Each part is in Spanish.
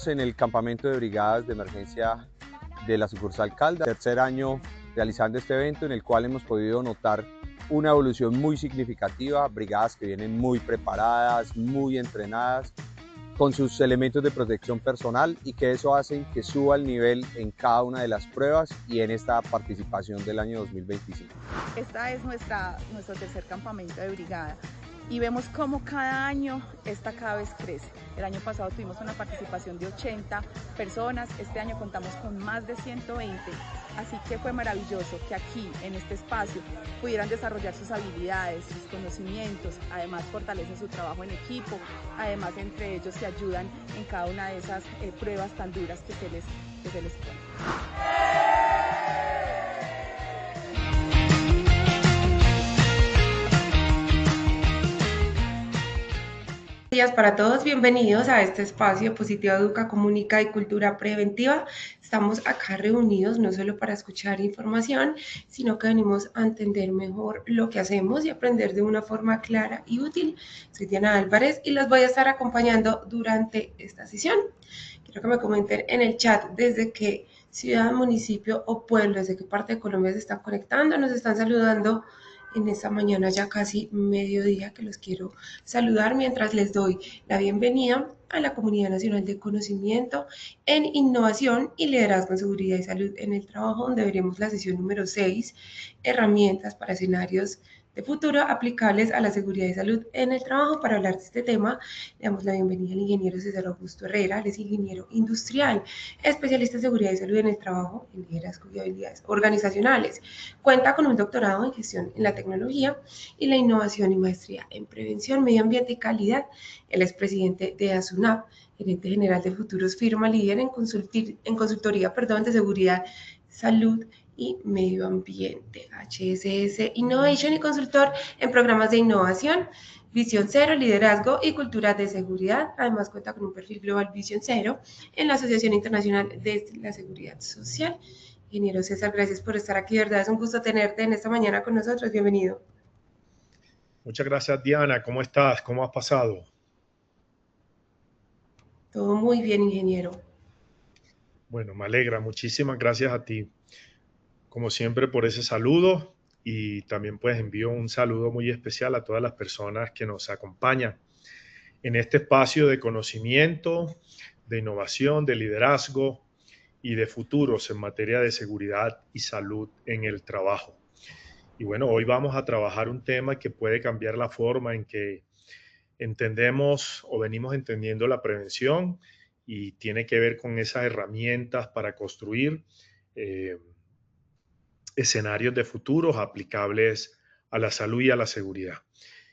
Estamos en el campamento de brigadas de emergencia de la sucursal Caldas, tercer año realizando este evento en el cual hemos podido notar una evolución muy significativa, brigadas que vienen muy preparadas, muy entrenadas, con sus elementos de protección personal y que eso hace que suba el nivel en cada una de las pruebas y en esta participación del año 2025. Esta es nuestro tercer campamento de brigada y vemos cómo cada año esta cada vez crece. El año pasado tuvimos una participación de 80 personas, este año contamos con más de 120, así que fue maravilloso que aquí, en este espacio, pudieran desarrollar sus habilidades, sus conocimientos, además fortalecen su trabajo en equipo, además entre ellos se ayudan en cada una de esas pruebas tan duras que se les ponen. Días para todos, bienvenidos a este espacio Positiva Educa, Comunica y Cultura Preventiva. Estamos acá reunidos no solo para escuchar información, sino que venimos a entender mejor lo que hacemos y aprender de una forma clara y útil. Soy Diana Álvarez y los voy a estar acompañando durante esta sesión. Quiero que me comenten en el chat desde qué ciudad, municipio o pueblo, desde qué parte de Colombia se están conectando, nos están saludando en esta mañana ya casi mediodía, que los quiero saludar mientras les doy la bienvenida a la Comunidad Nacional de Conocimiento en Innovación y Liderazgo en Seguridad y Salud en el Trabajo, donde veremos la sesión número 6, herramientas para escenarios de futuro aplicables a la seguridad y salud en el trabajo. Para hablar de este tema, le damos la bienvenida al ingeniero César Augusto Herrera. Él es ingeniero industrial, especialista en seguridad y salud en el trabajo, en liderazgo y habilidades organizacionales. Cuenta con un doctorado en gestión en la tecnología y la innovación y maestría en prevención, medio ambiente y calidad. Él es presidente de ASUNAP, gerente general de Futuros, firma líder en consultoría de seguridad, salud y medio ambiente, HSS Innovation, y consultor en programas de innovación, Visión Cero, liderazgo y cultura de seguridad. Además cuenta con un perfil global Visión Cero en la Asociación Internacional de la Seguridad Social. Ingeniero César, gracias por estar aquí, de verdad es un gusto tenerte en esta mañana con nosotros, bienvenido. Muchas gracias, Diana, ¿cómo estás? ¿Cómo has pasado? Todo muy bien, ingeniero. Bueno, me alegra, muchísimas gracias a ti, como siempre, por ese saludo, y también pues envío un saludo muy especial a todas las personas que nos acompañan en este espacio de conocimiento, de innovación, de liderazgo y de futuros en materia de seguridad y salud en el trabajo. Y bueno, hoy vamos a trabajar un tema que puede cambiar la forma en que entendemos o venimos entendiendo la prevención, y tiene que ver con esas herramientas para construir eh, escenarios de futuros aplicables a la salud y a la seguridad.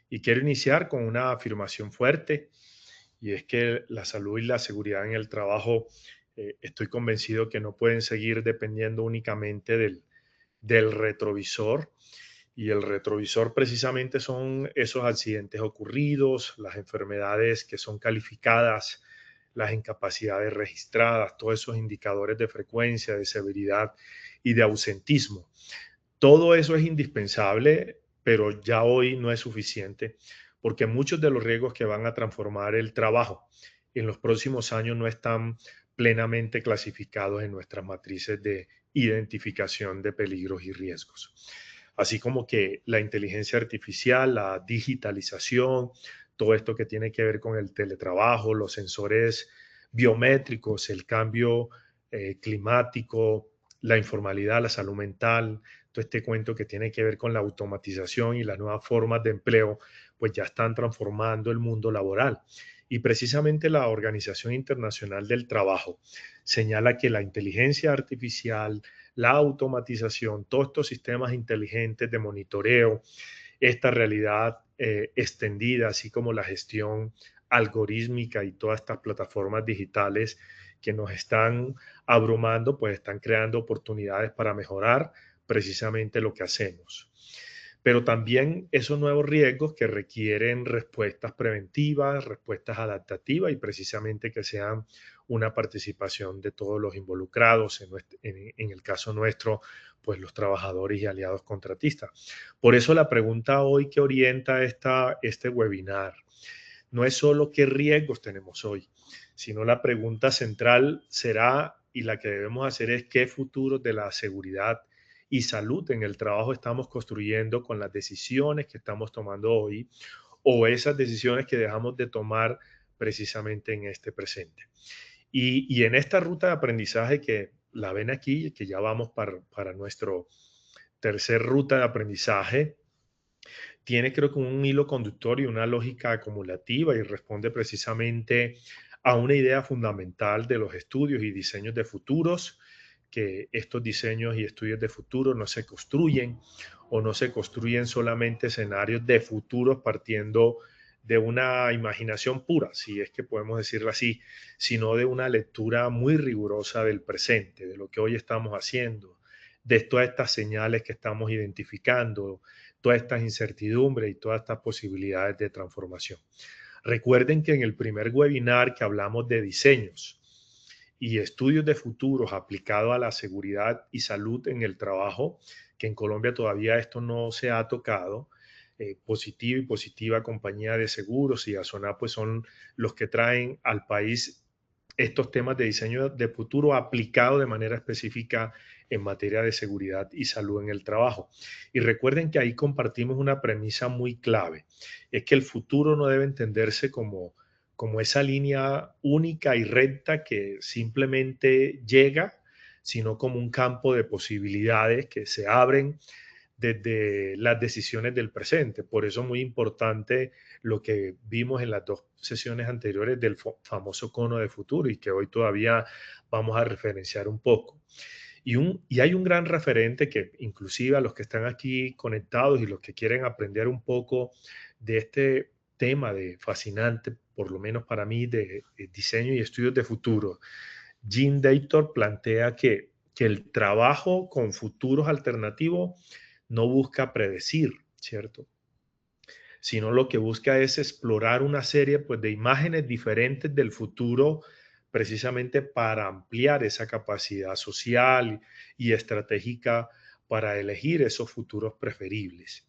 Y quiero iniciar con una afirmación fuerte, y es que la salud y la seguridad en el trabajo, estoy convencido que no pueden seguir dependiendo únicamente del retrovisor. Y el retrovisor precisamente son esos accidentes ocurridos, las enfermedades que son calificadas, las incapacidades registradas, todos esos indicadores de frecuencia, de severidad y de ausentismo. Todo eso es indispensable, pero ya hoy no es suficiente, porque muchos de los riesgos que van a transformar el trabajo en los próximos años no están plenamente clasificados en nuestras matrices de identificación de peligros y riesgos. Así como que la inteligencia artificial, la digitalización, todo esto que tiene que ver con el teletrabajo, los sensores biométricos, el cambio climático, la informalidad, la salud mental, todo este cuento que tiene que ver con la automatización y las nuevas formas de empleo, pues ya están transformando el mundo laboral. Y precisamente la Organización Internacional del Trabajo señala que la inteligencia artificial, la automatización, todos estos sistemas inteligentes de monitoreo, esta realidad extendida, así como la gestión algorítmica y todas estas plataformas digitales que nos están abrumando, pues están creando oportunidades para mejorar precisamente lo que hacemos. Pero también esos nuevos riesgos que requieren respuestas preventivas, respuestas adaptativas, y precisamente que sean una participación de todos los involucrados, en el caso nuestro, pues los trabajadores y aliados contratistas. Por eso la pregunta hoy que orienta este webinar no es solo qué riesgos tenemos hoy, sino la pregunta central será, y la que debemos hacer es, qué futuros de la seguridad y salud en el trabajo estamos construyendo con las decisiones que estamos tomando hoy, o esas decisiones que dejamos de tomar precisamente en este presente. Y en esta ruta de aprendizaje que la ven aquí, que ya vamos para nuestro tercer ruta de aprendizaje, tiene creo que un hilo conductor y una lógica acumulativa y responde precisamente a una idea fundamental de los estudios y diseños de futuros, que estos diseños y estudios de futuro no se construyen o no se construyen solamente escenarios de futuros partiendo de una imaginación pura, si es que podemos decirlo así, sino de una lectura muy rigurosa del presente, de lo que hoy estamos haciendo, de todas estas señales que estamos identificando, todas estas incertidumbres y todas estas posibilidades de transformación. Recuerden que en el primer webinar que hablamos de diseños y estudios de futuros aplicados a la seguridad y salud en el trabajo, que en Colombia todavía esto no se ha tocado, Positiva y Positiva Compañía de Seguros y Asona, pues son los que traen al país estos temas de diseño de futuro aplicado de manera específica en materia de seguridad y salud en el trabajo. Y recuerden que ahí compartimos una premisa muy clave, es que el futuro no debe entenderse como esa línea única y recta que simplemente llega, sino como un campo de posibilidades que se abren desde las decisiones del presente. Por eso es muy importante lo que vimos en las dos sesiones anteriores del famoso cono de futuro y que hoy todavía vamos a referenciar un poco. Y hay un gran referente que inclusive a los que están aquí conectados y los que quieren aprender un poco de este tema de fascinante, por lo menos para mí, de diseño y estudios de futuro. Jim Dator plantea que el trabajo con futuros alternativos no busca predecir, ¿cierto? Sino lo que busca es explorar una serie pues, de imágenes diferentes del futuro precisamente para ampliar esa capacidad social y estratégica para elegir esos futuros preferibles.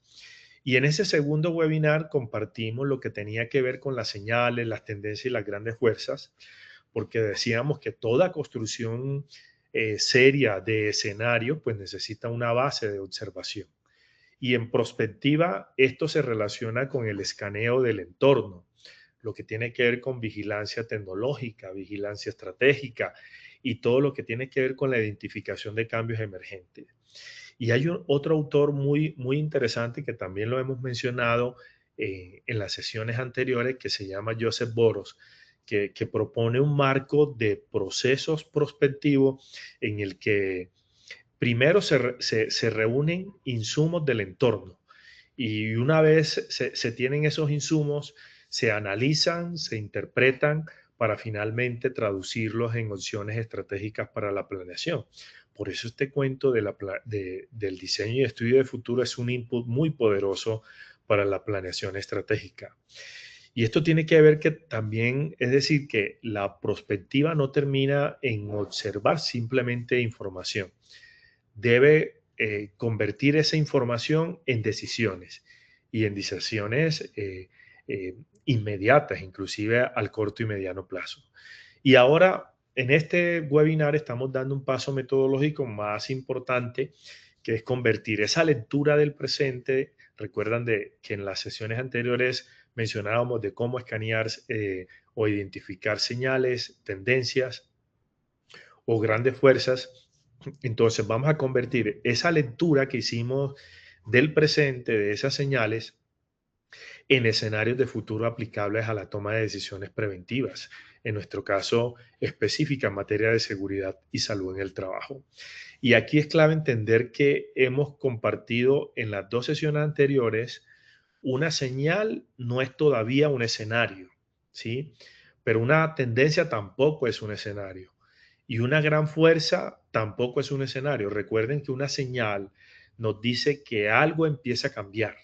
Y en ese segundo webinar compartimos lo que tenía que ver con las señales, las tendencias y las grandes fuerzas, porque decíamos que toda construcción seria de escenario pues necesita una base de observación. Y en prospectiva, esto se relaciona con el escaneo del entorno, lo que tiene que ver con vigilancia tecnológica, vigilancia estratégica y todo lo que tiene que ver con la identificación de cambios emergentes. Y hay otro autor muy interesante que también lo hemos mencionado en las sesiones anteriores, que se llama Joseph Boros, que propone un marco de procesos prospectivos en el que primero se reúnen insumos del entorno y una vez se tienen esos insumos, se analizan, se interpretan para finalmente traducirlos en opciones estratégicas para la planeación. Por eso este cuento del diseño y estudio de futuro es un input muy poderoso para la planeación estratégica. Y esto tiene que ver que también, es decir, que la prospectiva no termina en observar simplemente información. Debe convertir esa información en decisiones y en decisiones inmediatas, inclusive al corto y mediano plazo. Y ahora, en este webinar estamos dando un paso metodológico más importante, que es convertir esa lectura del presente. Recuerdan que en las sesiones anteriores mencionábamos de cómo escanear o identificar señales, tendencias o grandes fuerzas. Entonces vamos a convertir esa lectura que hicimos del presente, de esas señales, en escenarios de futuro aplicables a la toma de decisiones preventivas, en nuestro caso específica en materia de seguridad y salud en el trabajo. Y aquí es clave entender que hemos compartido en las dos sesiones anteriores, una señal no es todavía un escenario, ¿sí? Pero una tendencia tampoco es un escenario. Y una gran fuerza tampoco es un escenario. Recuerden que una señal nos dice que algo empieza a cambiar.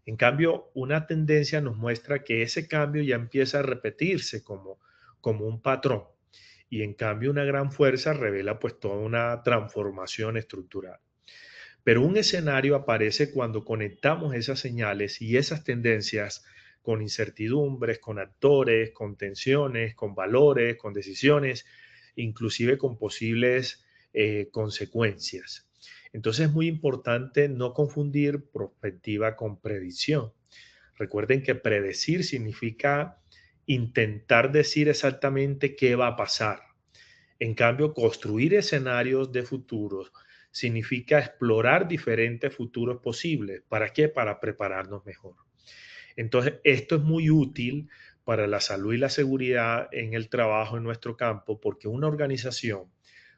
En cambio, una tendencia nos muestra que ese cambio ya empieza a repetirse como un patrón. Y en cambio, una gran fuerza revela pues toda una transformación estructural. Pero un escenario aparece cuando conectamos esas señales y esas tendencias con incertidumbres, con actores, con tensiones, con valores, con decisiones, inclusive con posibles consecuencias. Entonces es muy importante no confundir prospectiva con predicción. Recuerden que predecir significa intentar decir exactamente qué va a pasar. En cambio, construir escenarios de futuros significa explorar diferentes futuros posibles. ¿Para qué? Para prepararnos mejor. Entonces, esto es muy útil para la salud y la seguridad en el trabajo en nuestro campo, porque una organización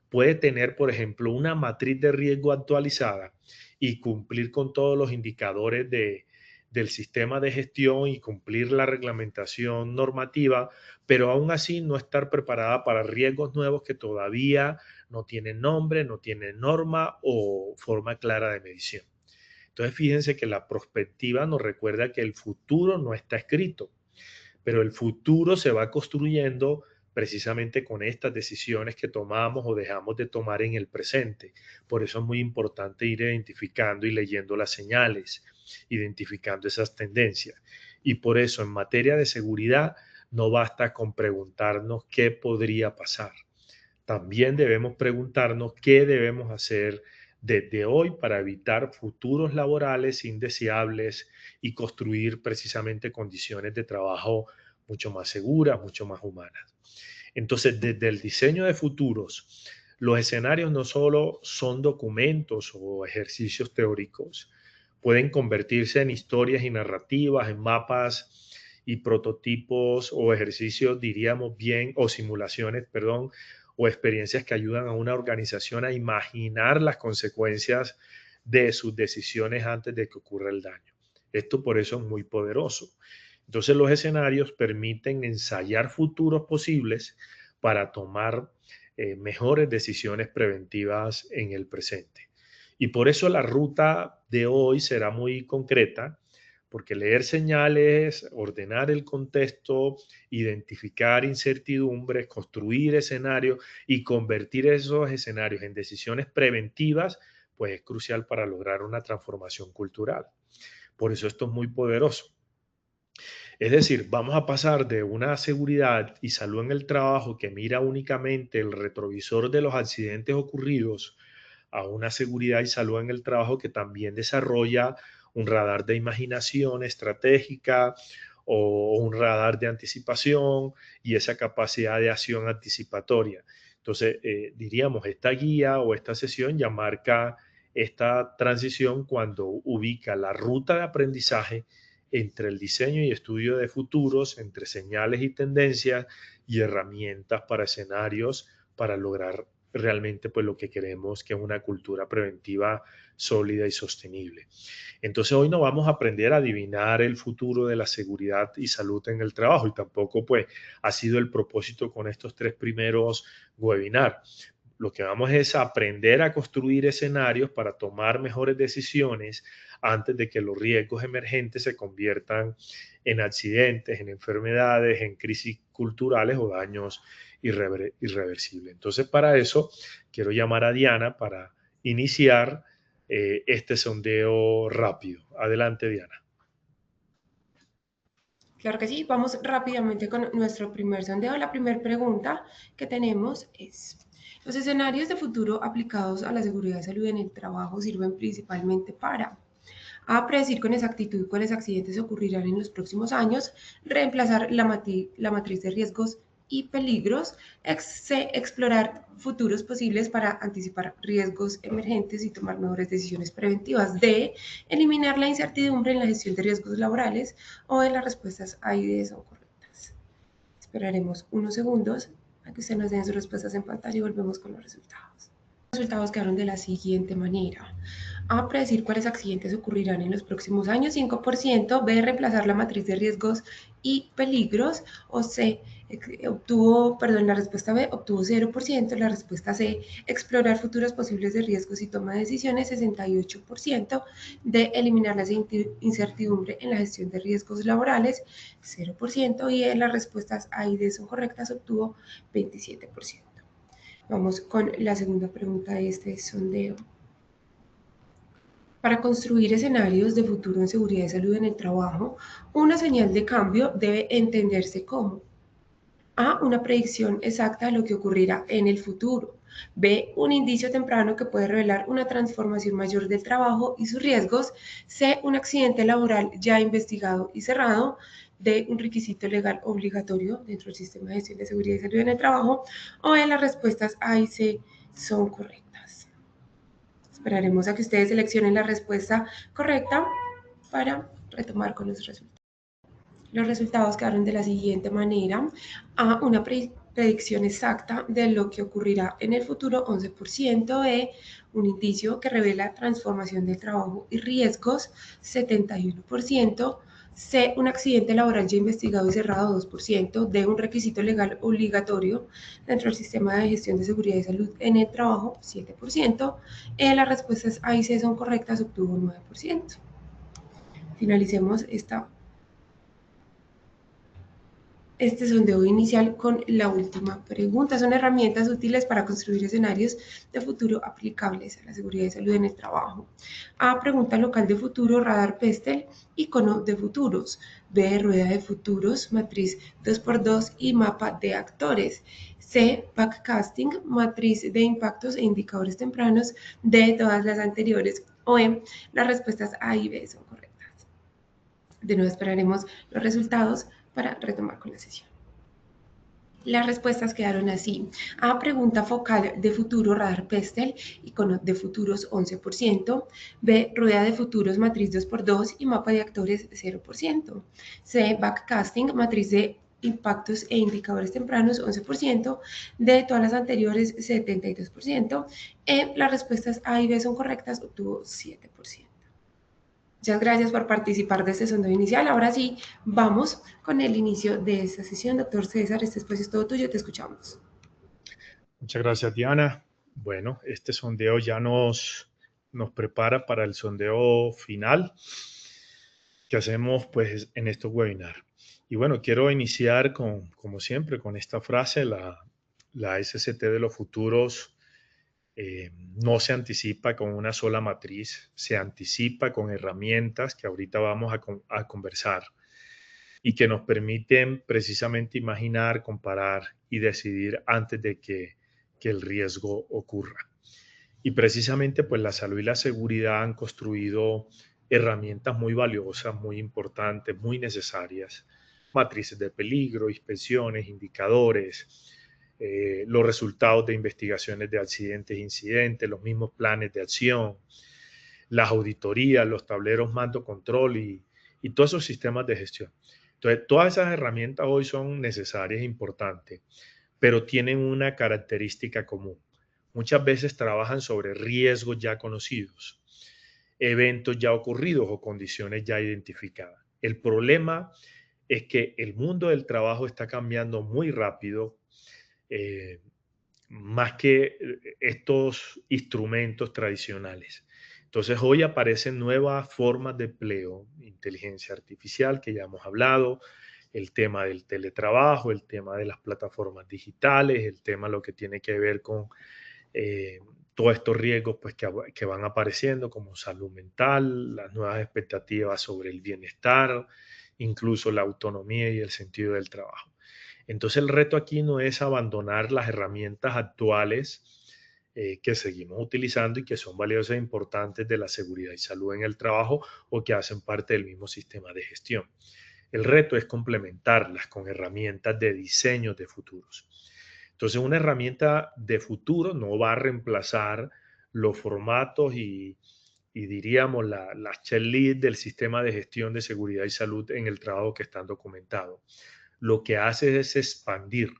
puede tener, por ejemplo, una matriz de riesgo actualizada y cumplir con todos los indicadores del sistema de gestión y cumplir la reglamentación normativa, pero aún así no estar preparada para riesgos nuevos que todavía no tienen nombre, no tienen norma o forma clara de medición. Entonces, fíjense que la prospectiva nos recuerda que el futuro no está escrito, pero el futuro se va construyendo precisamente con estas decisiones que tomamos o dejamos de tomar en el presente. Por eso es muy importante ir identificando y leyendo las señales, identificando esas tendencias. Y por eso en materia de seguridad no basta con preguntarnos qué podría pasar. También debemos preguntarnos qué debemos hacer desde hoy para evitar futuros laborales indeseables y construir precisamente condiciones de trabajo mucho más seguras, mucho más humanas. Entonces, desde el diseño de futuros, los escenarios no solo son documentos o ejercicios teóricos, pueden convertirse en historias y narrativas, en mapas y prototipos o ejercicios, diríamos bien, o simulaciones, perdón, o experiencias que ayudan a una organización a imaginar las consecuencias de sus decisiones antes de que ocurra el daño. Esto por eso es muy poderoso. Entonces los escenarios permiten ensayar futuros posibles para tomar mejores decisiones preventivas en el presente. Y por eso la ruta de hoy será muy concreta, porque leer señales, ordenar el contexto, identificar incertidumbres, construir escenarios y convertir esos escenarios en decisiones preventivas, pues es crucial para lograr una transformación cultural. Por eso esto es muy poderoso. Es decir, vamos a pasar de una seguridad y salud en el trabajo que mira únicamente el retrovisor de los accidentes ocurridos a una seguridad y salud en el trabajo que también desarrolla un radar de imaginación estratégica o un radar de anticipación y esa capacidad de acción anticipatoria. Entonces, diríamos, esta guía o esta sesión ya marca esta transición cuando ubica la ruta de aprendizaje entre el diseño y estudio de futuros, entre señales y tendencias y herramientas para escenarios para lograr realmente pues lo que queremos, que es una cultura preventiva sólida y sostenible. Entonces hoy no vamos a aprender a adivinar el futuro de la seguridad y salud en el trabajo y tampoco pues ha sido el propósito con estos 3 primeros webinars. Lo que vamos es a aprender a construir escenarios para tomar mejores decisiones antes de que los riesgos emergentes se conviertan en accidentes, en enfermedades, en crisis culturales o daños irreversibles. Entonces, para eso, quiero llamar a Diana para iniciar este sondeo rápido. Adelante, Diana. Claro que sí, vamos rápidamente con nuestro primer sondeo. La primera pregunta que tenemos es, ¿los escenarios de futuro aplicados a la seguridad y salud en el trabajo sirven principalmente para A, predecir con exactitud cuáles accidentes ocurrirán en los próximos años, reemplazar la matriz de riesgos y peligros, C, explorar futuros posibles para anticipar riesgos emergentes y tomar mejores decisiones preventivas, D, eliminar la incertidumbre en la gestión de riesgos laborales, o en las respuestas A y D son correctas? Esperaremos unos segundos a que ustedes nos den sus respuestas en pantalla y volvemos con los resultados. Los resultados quedaron de la siguiente manera. A, predecir cuáles accidentes ocurrirán en los próximos años, 5%, B, reemplazar la matriz de riesgos y peligros, o C, la respuesta B obtuvo 0%, la respuesta C, explorar futuros posibles de riesgos y toma de decisiones, 68%, D, eliminar la incertidumbre en la gestión de riesgos laborales, 0%, y en las respuestas A y D son correctas, obtuvo 27%. Vamos con la segunda pregunta de este sondeo. Para construir escenarios de futuro en seguridad y salud en el trabajo, una señal de cambio debe entenderse como A, una predicción exacta de lo que ocurrirá en el futuro. B, un indicio temprano que puede revelar una transformación mayor del trabajo y sus riesgos. C, un accidente laboral ya investigado y cerrado. D, un requisito legal obligatorio dentro del sistema de gestión de seguridad y salud en el trabajo. O E, las respuestas A y C son correctas. Esperaremos a que ustedes seleccionen la respuesta correcta para retomar con los resultados. Los resultados quedaron de la siguiente manera. A, una predicción exacta de lo que ocurrirá en el futuro, 11%. B, un indicio que revela transformación del trabajo y riesgos, 71%. C, un accidente laboral ya investigado y cerrado, 2%. D, un requisito legal obligatorio dentro del sistema de gestión de seguridad y salud en el trabajo, 7%. Las respuestas A y C son correctas, obtuvo 9%. Finalicemos este sondeo inicial con la última pregunta. Son herramientas útiles para construir escenarios de futuro aplicables a la seguridad y salud en el trabajo. A, pregunta local de futuro, radar Pestel, icono de futuros. B, rueda de futuros, matriz 2x2 y mapa de actores. C, backcasting, matriz de impactos e indicadores tempranos. D, todas las anteriores. O E, las respuestas A y B son correctas. De nuevo esperaremos los resultados para retomar con la sesión. Las respuestas quedaron así. A, pregunta focal de futuro, radar Pestel, icono de futuros, 11%. B, rueda de futuros, matriz 2x2 y mapa de actores, 0%. C, backcasting, matriz de impactos e indicadores tempranos, 11%. D, todas las anteriores, 72%. Las respuestas A y B son correctas, obtuvo 7%. Muchas gracias por participar de este sondeo inicial. Ahora sí, vamos con el inicio de esta sesión. Doctor César, este espacio es todo tuyo, te escuchamos. Muchas gracias, Diana. Bueno, este sondeo ya nos prepara para el sondeo final que hacemos pues en estos webinars. Y bueno, quiero iniciar como siempre, con esta frase, la SCT de los futuros no se anticipa con una sola matriz, se anticipa con herramientas que ahorita vamos a conversar y que nos permiten precisamente imaginar, comparar y decidir antes de que el riesgo ocurra. Y precisamente pues la salud y la seguridad han construido herramientas muy valiosas, muy importantes, muy necesarias, matrices de peligro, inspecciones, indicadores, los resultados de investigaciones de accidentes e incidentes, los mismos planes de acción, las auditorías, los tableros mando-control y todos esos sistemas de gestión. Entonces, todas esas herramientas hoy son necesarias e importantes, pero tienen una característica común. Muchas veces trabajan sobre riesgos ya conocidos, eventos ya ocurridos o condiciones ya identificadas. El problema es que el mundo del trabajo está cambiando muy rápido, más que estos instrumentos tradicionales. Entonces hoy aparecen nuevas formas de empleo, inteligencia artificial, que ya hemos hablado, el tema del teletrabajo, el tema de las plataformas digitales, el tema lo que tiene que ver con todos estos riesgos pues, que van apareciendo como salud mental, las nuevas expectativas sobre el bienestar, incluso la autonomía y el sentido del trabajo. Entonces el reto aquí no es abandonar las herramientas actuales que seguimos utilizando y que son valiosas e importantes de la seguridad y salud en el trabajo o que hacen parte del mismo sistema de gestión. El reto es complementarlas con herramientas de diseño de futuros. Entonces, una herramienta de futuro no va a reemplazar los formatos y diríamos las checklists del sistema de gestión de seguridad y salud en el trabajo que están documentados. Lo que hace es expandir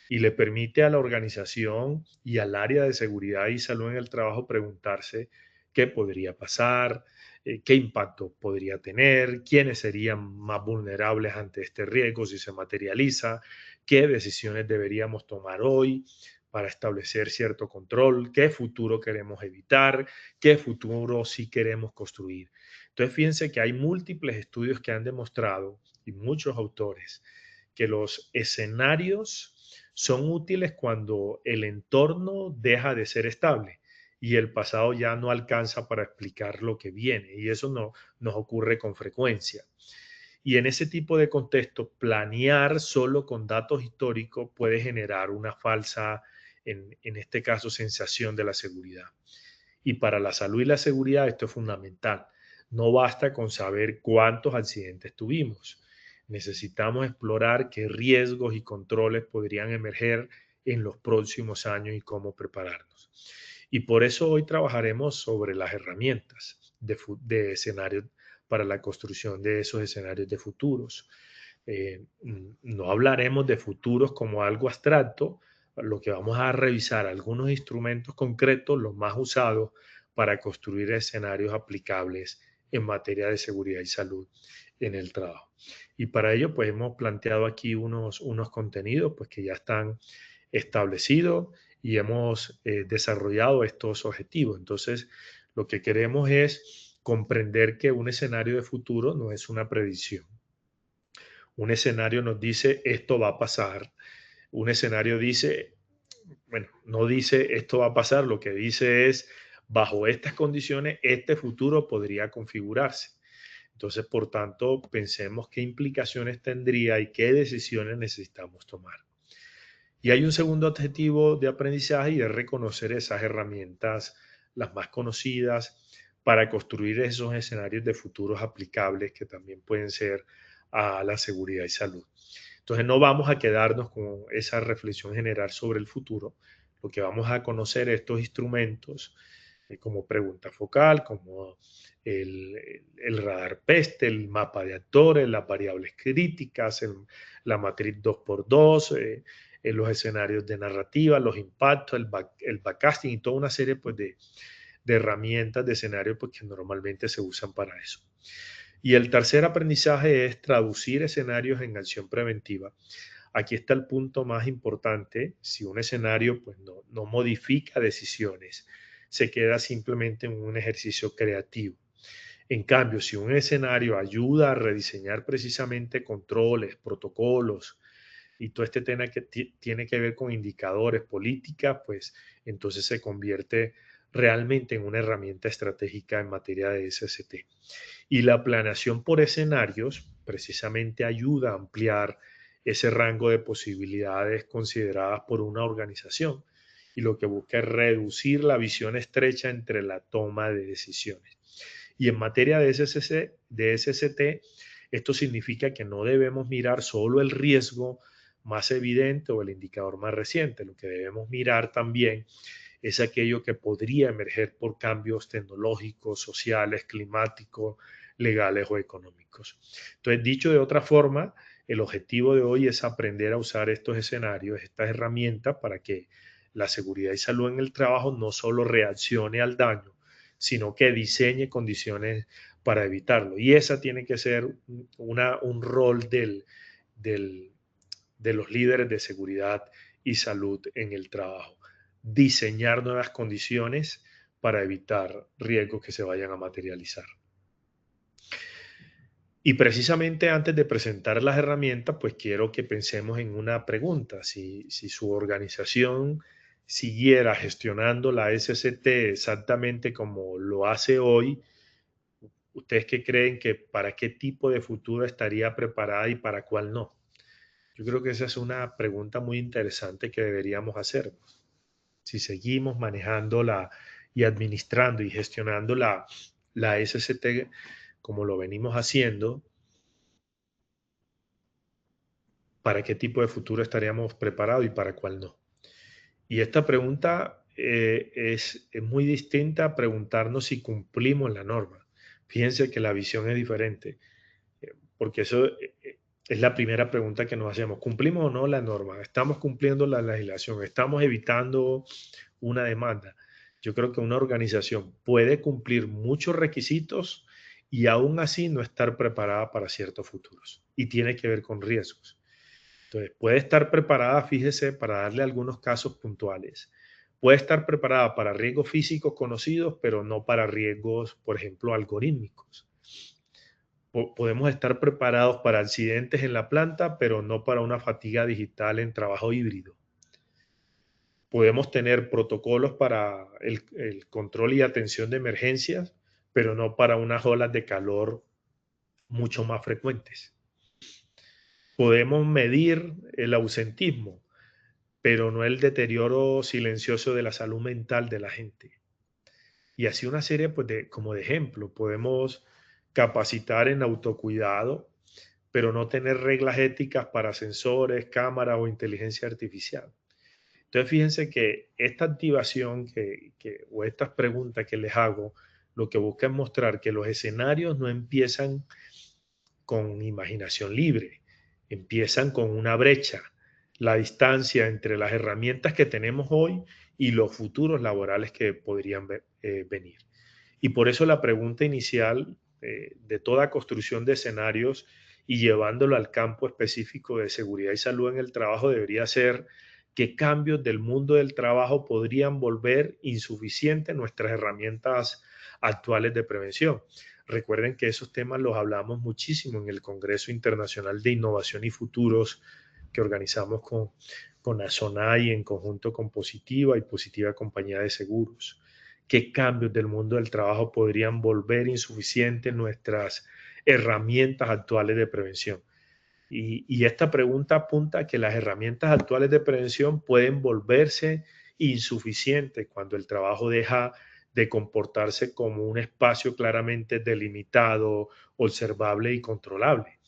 y le permite a la organización y al área de seguridad y salud en el trabajo preguntarse qué podría pasar, qué impacto podría tener, quiénes serían más vulnerables ante este riesgo si se materializa, qué decisiones deberíamos tomar hoy para establecer cierto control, qué futuro queremos evitar, qué futuro sí queremos construir. Entonces, fíjense que hay múltiples estudios que han demostrado, y muchos autores, que los escenarios son útiles cuando el entorno deja de ser estable y el pasado ya no alcanza para explicar lo que viene, y eso no nos ocurre con frecuencia. Y en ese tipo de contexto, planear solo con datos históricos puede generar una falsa, en este caso, sensación de la seguridad. Y para la salud y la seguridad esto es fundamental. No basta con saber cuántos accidentes tuvimos. Necesitamos explorar qué riesgos y controles podrían emerger en los próximos años y cómo prepararnos. Y por eso hoy trabajaremos sobre las herramientas de escenarios para la construcción de esos escenarios de futuros. No hablaremos de futuros como algo abstracto, lo que vamos a revisar algunos instrumentos concretos, los más usados para construir escenarios aplicables en materia de seguridad y salud en el trabajo. Y para ello, pues hemos planteado aquí unos contenidos pues, que ya están establecidos y hemos desarrollado estos objetivos. Entonces, lo que queremos es comprender que un escenario de futuro no es una predicción. Un escenario nos dice esto va a pasar. Un escenario dice, bueno, no dice esto va a pasar, lo que dice es bajo estas condiciones este futuro podría configurarse. Entonces, por tanto, pensemos qué implicaciones tendría y qué decisiones necesitamos tomar. Y hay un segundo objetivo de aprendizaje y es reconocer esas herramientas, las más conocidas, para construir esos escenarios de futuros aplicables que también pueden ser a la seguridad y salud. Entonces no vamos a quedarnos con esa reflexión general sobre el futuro, lo que vamos a conocer estos instrumentos como pregunta focal, como el radar PEST, el mapa de actores, las variables críticas, la matriz 2x2, los escenarios de narrativa, los impactos, el backcasting y toda una serie pues, de herramientas de escenario pues, que normalmente se usan para eso. Y el tercer aprendizaje es traducir escenarios en acción preventiva. Aquí está el punto más importante. Si un escenario pues, no modifica decisiones, se queda simplemente en un ejercicio creativo. En cambio, si un escenario ayuda a rediseñar precisamente controles, protocolos y todo este tema que tiene que ver con indicadores, políticas, pues entonces se convierte realmente en una herramienta estratégica en materia de SST. Y la planeación por escenarios precisamente ayuda a ampliar ese rango de posibilidades consideradas por una organización y lo que busca es reducir la visión estrecha entre la toma de decisiones. Y en materia de SST, esto significa que no debemos mirar solo el riesgo más evidente o el indicador más reciente, lo que debemos mirar también es aquello que podría emerger por cambios tecnológicos, sociales, climáticos, legales o económicos. Entonces, dicho de otra forma, el objetivo de hoy es aprender a usar estos escenarios, estas herramientas para que la seguridad y salud en el trabajo no solo reaccione al daño, sino que diseñe condiciones para evitarlo. Y esa tiene que ser un rol de los líderes de seguridad y salud en el trabajo. Diseñar nuevas condiciones para evitar riesgos que se vayan a materializar. Y precisamente antes de presentar las herramientas, pues quiero que pensemos en una pregunta. Si su organización siguiera gestionando la SST exactamente como lo hace hoy, ¿ustedes qué creen que para qué tipo de futuro estaría preparada y para cuál no? Yo creo que esa es una pregunta muy interesante que deberíamos hacernos. Si seguimos manejándola y administrando y gestionando la SST como lo venimos haciendo, ¿para qué tipo de futuro estaríamos preparados y para cuál no? Y esta pregunta es muy distinta a preguntarnos si cumplimos la norma. Fíjense que la visión es diferente, porque eso es la primera pregunta que nos hacemos. ¿Cumplimos o no la norma? ¿Estamos cumpliendo la legislación? ¿Estamos evitando una demanda? Yo creo que una organización puede cumplir muchos requisitos y aún así no estar preparada para ciertos futuros. Y tiene que ver con riesgos. Entonces, puede estar preparada, fíjese, para darle algunos casos puntuales. Puede estar preparada para riesgos físicos conocidos, pero no para riesgos, por ejemplo, algorítmicos. Podemos estar preparados para accidentes en la planta, pero no para una fatiga digital en trabajo híbrido. Podemos tener protocolos para el control y atención de emergencias, pero no para unas olas de calor mucho más frecuentes. Podemos medir el ausentismo, pero no el deterioro silencioso de la salud mental de la gente. Y así una serie, pues, como de ejemplo, podemos capacitar en autocuidado, pero no tener reglas éticas para sensores, cámaras o inteligencia artificial. Entonces, fíjense que esta activación o estas preguntas que les hago, lo que busca es mostrar que los escenarios no empiezan con imaginación libre, empiezan con una brecha, la distancia entre las herramientas que tenemos hoy y los futuros laborales que podrían venir. Y por eso la pregunta inicial de toda construcción de escenarios y llevándolo al campo específico de seguridad y salud en el trabajo debería ser qué cambios del mundo del trabajo podrían volver insuficientes nuestras herramientas actuales de prevención. Recuerden que esos temas los hablamos muchísimo en el Congreso Internacional de Innovación y Futuros que organizamos con ASONAI en conjunto con Positiva y Positiva Compañía de Seguros. ¿Qué cambios del mundo del trabajo podrían volver insuficientes nuestras herramientas actuales de prevención? Y esta pregunta apunta a que las herramientas actuales de prevención pueden volverse insuficientes cuando el trabajo deja de comportarse como un espacio claramente delimitado, observable y controlable.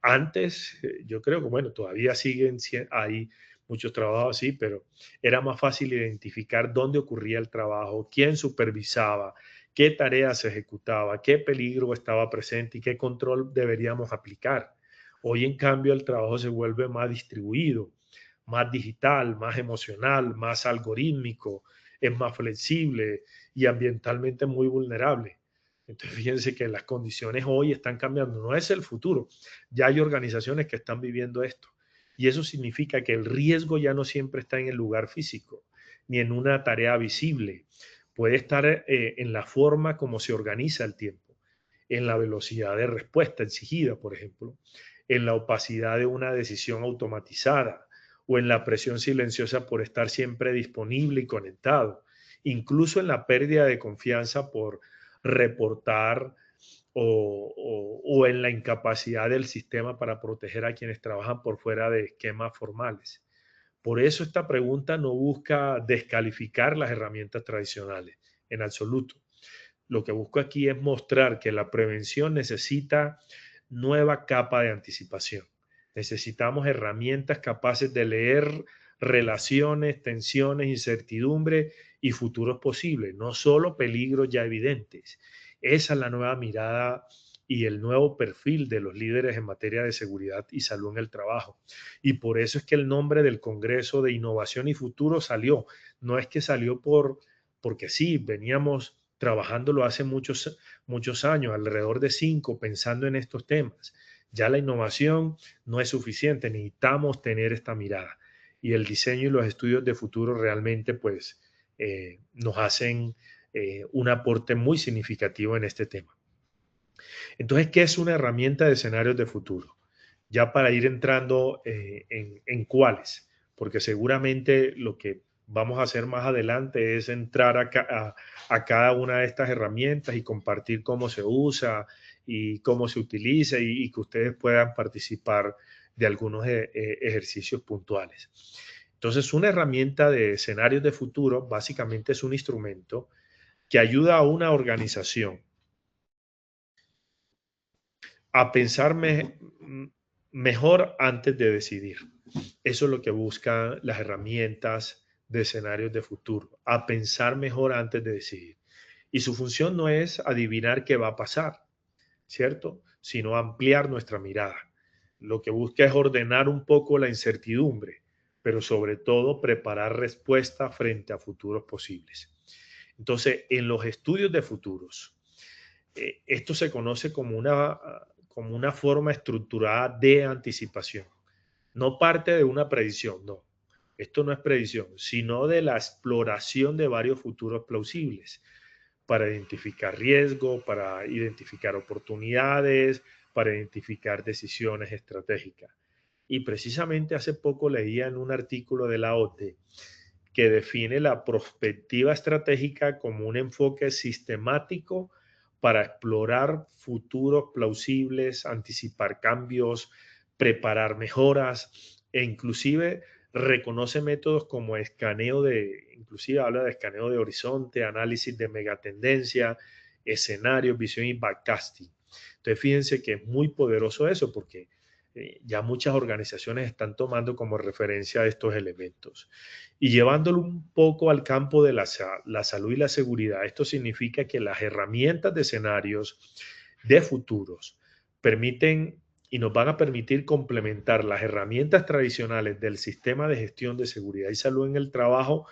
Antes, yo creo que, bueno, todavía siguen ahí muchos trabajos así, pero era más fácil identificar dónde ocurría el trabajo, quién supervisaba, qué tareas se ejecutaba, qué peligro estaba presente y qué control deberíamos aplicar. Hoy, en cambio, el trabajo se vuelve más distribuido, más digital, más emocional, más algorítmico, es más flexible y ambientalmente muy vulnerable. Entonces, fíjense que las condiciones hoy están cambiando, no es el futuro. Ya hay organizaciones que están viviendo esto. Y eso significa que el riesgo ya no siempre está en el lugar físico, ni en una tarea visible. Puede estar en la forma como se organiza el tiempo, en la velocidad de respuesta exigida, por ejemplo, en la opacidad de una decisión automatizada o en la presión silenciosa por estar siempre disponible y conectado, incluso en la pérdida de confianza por reportar o en la incapacidad del sistema para proteger a quienes trabajan por fuera de esquemas formales. Por eso esta pregunta no busca descalificar las herramientas tradicionales, en absoluto. Lo que busco aquí es mostrar que la prevención necesita nueva capa de anticipación. Necesitamos herramientas capaces de leer relaciones, tensiones, incertidumbre y futuros posibles, no solo peligros ya evidentes. Esa es la nueva mirada y el nuevo perfil de los líderes en materia de seguridad y salud en el trabajo. Y por eso es que el nombre del Congreso de Innovación y Futuro salió. No es que salió porque sí, veníamos trabajándolo hace muchos años, alrededor de 5, pensando en estos temas. Ya la innovación no es suficiente, necesitamos tener esta mirada. Y el diseño y los estudios de futuro realmente pues nos hacen un aporte muy significativo en este tema. Entonces, ¿qué es una herramienta de escenarios de futuro? Ya para ir entrando en cuáles, porque seguramente lo que vamos a hacer más adelante es entrar a cada una de estas herramientas y compartir cómo se usa y cómo se utiliza y que ustedes puedan participar de algunos ejercicios puntuales. Entonces, una herramienta de escenarios de futuro básicamente es un instrumento que ayuda a una organización a pensar mejor antes de decidir. Eso es lo que buscan las herramientas de escenarios de futuro, a pensar mejor antes de decidir. Y su función no es adivinar qué va a pasar, ¿cierto? Sino ampliar nuestra mirada. Lo que busca es ordenar un poco la incertidumbre, pero sobre todo preparar respuesta frente a futuros posibles. Entonces, en los estudios de futuros, esto se conoce como una forma estructurada de anticipación. No parte de una predicción, no. Esto no es predicción, sino de la exploración de varios futuros plausibles para identificar riesgos, para identificar oportunidades, para identificar decisiones estratégicas. Y precisamente hace poco leía en un artículo de la OTE que define la perspectiva estratégica como un enfoque sistemático para explorar futuros plausibles, anticipar cambios, preparar mejoras e inclusive reconoce métodos como inclusive habla de escaneo de horizonte, análisis de megatendencia, escenarios, visión y backcasting. Entonces fíjense que es muy poderoso eso porque ya muchas organizaciones están tomando como referencia estos elementos. Y llevándolo un poco al campo de la salud y la seguridad, esto significa que las herramientas de escenarios de futuros permiten y nos van a permitir complementar las herramientas tradicionales del sistema de gestión de seguridad y salud en el trabajo,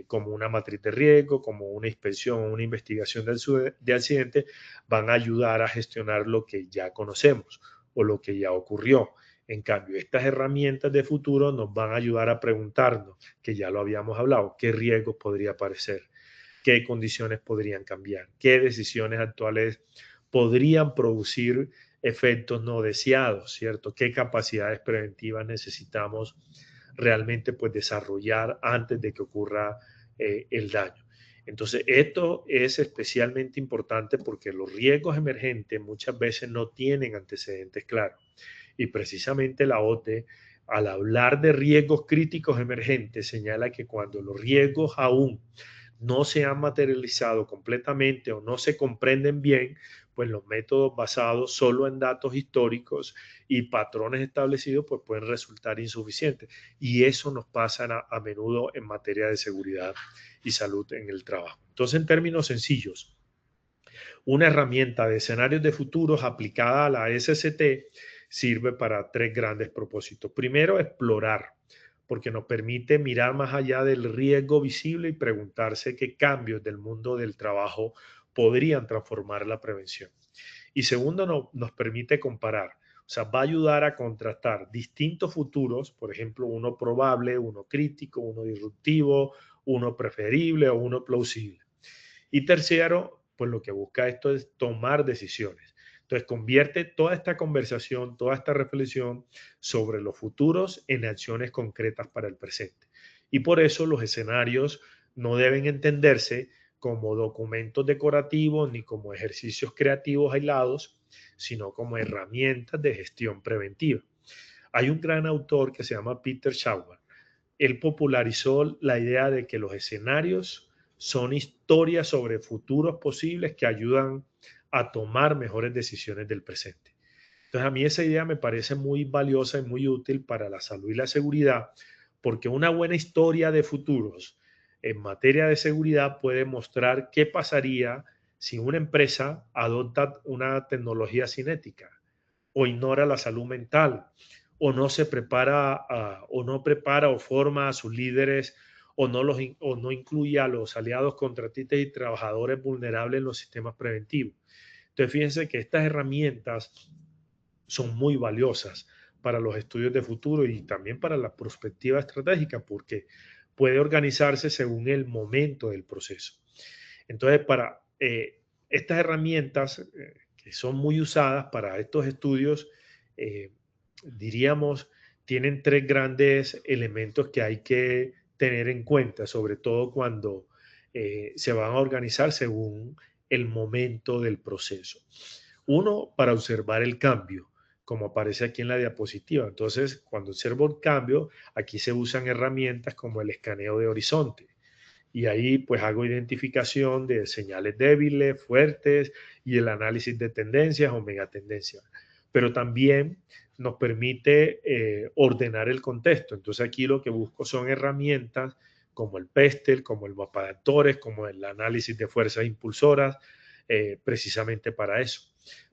como una matriz de riesgo, como una inspección o una investigación de accidente, van a ayudar a gestionar lo que ya conocemos o lo que ya ocurrió. En cambio, estas herramientas de futuro nos van a ayudar a preguntarnos, que ya lo habíamos hablado, qué riesgos podría aparecer, qué condiciones podrían cambiar, qué decisiones actuales podrían producir efectos no deseados, ¿cierto? ¿Qué capacidades preventivas necesitamos realmente pues desarrollar antes de que ocurra el daño? Entonces, esto es especialmente importante porque los riesgos emergentes muchas veces no tienen antecedentes claros. Y precisamente la OTE, al hablar de riesgos críticos emergentes, señala que cuando los riesgos aún no se han materializado completamente o no se comprenden bien, pues los métodos basados solo en datos históricos y patrones establecidos pues pueden resultar insuficientes. Y eso nos pasa a menudo en materia de seguridad y salud en el trabajo. Entonces, en términos sencillos, una herramienta de escenarios de futuros aplicada a la SCT sirve para tres grandes propósitos. Primero, explorar, porque nos permite mirar más allá del riesgo visible y preguntarse qué cambios del mundo del trabajo podrían transformar la prevención. Y segundo, nos permite comparar. O sea, va a ayudar a contrastar distintos futuros, por ejemplo, uno probable, uno crítico, uno disruptivo, uno preferible o uno plausible. Y tercero, pues lo que busca esto es tomar decisiones. Entonces, convierte toda esta conversación, toda esta reflexión sobre los futuros en acciones concretas para el presente. Y por eso los escenarios no deben entenderse como documentos decorativos ni como ejercicios creativos aislados, sino como herramientas de gestión preventiva. Hay un gran autor que se llama Peter Schauer. Él popularizó la idea de que los escenarios son historias sobre futuros posibles que ayudan a tomar mejores decisiones del presente. Entonces, a mí esa idea me parece muy valiosa y muy útil para la salud y la seguridad, porque una buena historia de futuros en materia de seguridad puede mostrar qué pasaría si una empresa adopta una tecnología cinética o ignora la salud mental o no se prepara o no prepara o forma a sus líderes o no incluye a los aliados contratistas y trabajadores vulnerables en los sistemas preventivos. Entonces, fíjense que estas herramientas son muy valiosas para los estudios de futuro y también para la perspectiva estratégica, porque puede organizarse según el momento del proceso. Entonces, para estas herramientas que son muy usadas para estos estudios, diríamos, tienen tres grandes elementos que hay que tener en cuenta, sobre todo cuando se van a organizar según el momento del proceso. Uno, para observar el cambio, como aparece aquí en la diapositiva. Entonces, cuando observo el cambio, aquí se usan herramientas como el escaneo de horizonte. Y ahí pues hago identificación de señales débiles, fuertes y el análisis de tendencias o megatendencias. Pero también nos permite ordenar el contexto. Entonces aquí lo que busco son herramientas como el PESTEL, como el mapa de actores, como el análisis de fuerzas impulsoras, precisamente para eso.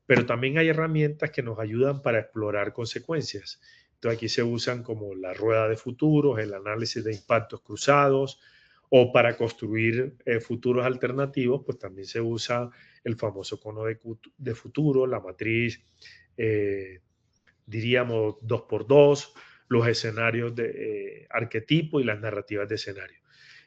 Pero también hay herramientas que nos ayudan para explorar consecuencias. Entonces aquí se usan como la rueda de futuros, el análisis de impactos cruzados, o para construir futuros alternativos, pues también se usa el famoso cono de futuro, la matriz, diríamos 2x2, los escenarios de arquetipo y las narrativas de escenario.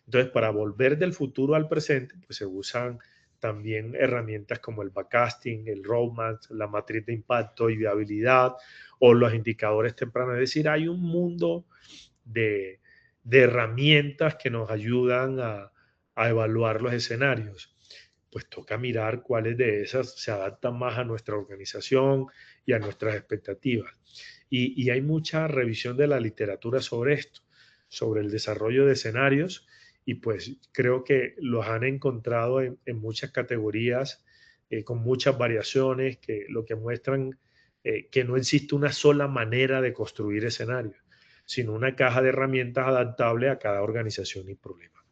Entonces, para volver del futuro al presente, pues se usan también herramientas como el backcasting, el roadmap, la matriz de impacto y viabilidad o los indicadores tempranos. Es decir, hay un mundo de de herramientas que nos ayudan a evaluar los escenarios. Pues toca mirar cuáles de esas se adaptan más a nuestra organización y a nuestras expectativas. Y hay mucha revisión de la literatura sobre esto, sobre el desarrollo de escenarios, y pues creo que los han encontrado en muchas categorías, con muchas variaciones, que lo que muestran que no existe una sola manera de construir escenarios, sino una caja de herramientas adaptable a cada organización y problema.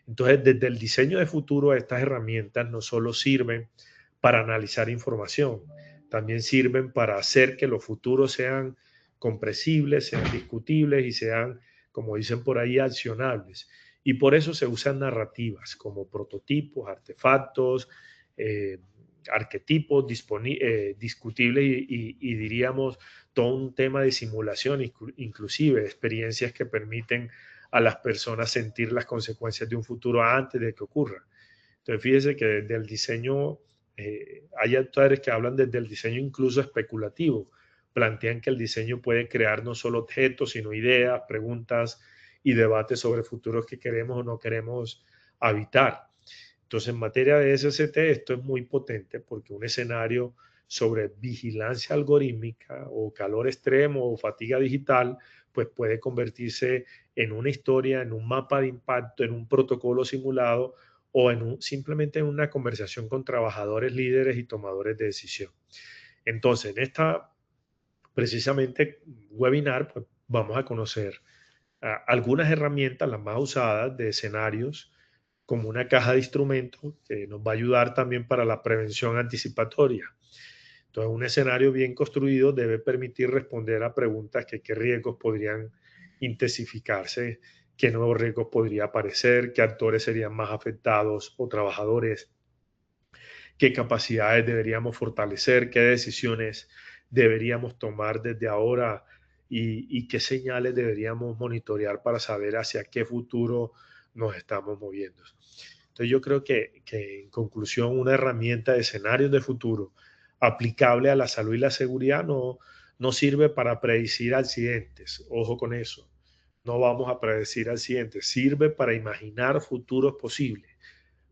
Entonces, desde el diseño de futuro, estas herramientas no solo sirven para analizar información, también sirven para hacer que los futuros sean comprensibles, sean discutibles y sean, como dicen por ahí, accionables. Y por eso se usan narrativas como prototipos, artefactos, eh, arquetipos discutibles y diríamos todo un tema de simulación, inclusive experiencias que permiten a las personas sentir las consecuencias de un futuro antes de que ocurra. Entonces, fíjese que desde el diseño, hay autores que hablan desde el diseño incluso especulativo, plantean que el diseño puede crear no solo objetos, sino ideas, preguntas y debates sobre futuros que queremos o no queremos habitar. Entonces, en materia de SST, esto es muy potente porque un escenario sobre vigilancia algorítmica o calor extremo o fatiga digital, pues puede convertirse en una historia, en un mapa de impacto, en un protocolo simulado o simplemente en una conversación con trabajadores, líderes y tomadores de decisión. Entonces, en esta precisamente webinar, pues vamos a conocer algunas herramientas, las más usadas de escenarios, como una caja de instrumentos que nos va a ayudar también para la prevención anticipatoria. Entonces, un escenario bien construido debe permitir responder a preguntas que qué riesgos podrían intensificarse, qué nuevos riesgos podría aparecer, qué actores serían más afectados o trabajadores, qué capacidades deberíamos fortalecer, qué decisiones deberíamos tomar desde ahora y qué señales deberíamos monitorear para saber hacia qué futuro nos estamos moviendo. Entonces yo creo que en conclusión una herramienta de escenarios de futuro aplicable a la salud y la seguridad no sirve para predecir accidentes. Ojo con eso. No vamos a predecir accidentes. Sirve para imaginar futuros posibles,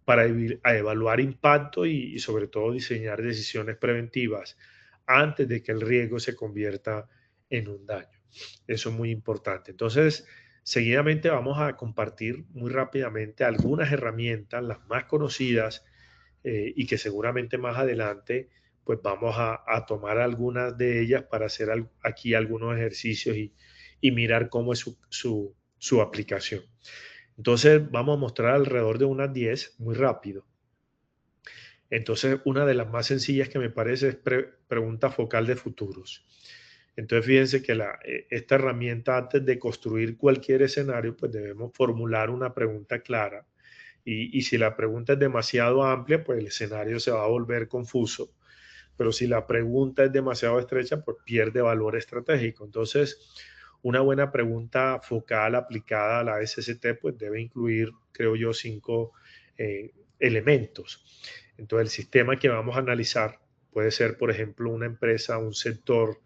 para evaluar impacto y sobre todo diseñar decisiones preventivas antes de que el riesgo se convierta en un daño. Eso es muy importante. Entonces, seguidamente vamos a compartir muy rápidamente algunas herramientas, las más conocidas, y que seguramente más adelante pues vamos a tomar algunas de ellas para hacer aquí algunos ejercicios y mirar cómo es su aplicación. Entonces vamos a mostrar alrededor de unas 10 muy rápido. Entonces una de las más sencillas que me parece es pregunta focal de futuros. Entonces fíjense que esta herramienta, antes de construir cualquier escenario, pues debemos formular una pregunta clara. Y si la pregunta es demasiado amplia, pues el escenario se va a volver confuso. Pero si la pregunta es demasiado estrecha, pues pierde valor estratégico. Entonces, una buena pregunta focal aplicada a la SST, pues debe incluir, creo yo, 5 elementos. Entonces, el sistema que vamos a analizar puede ser, por ejemplo, una empresa, un sector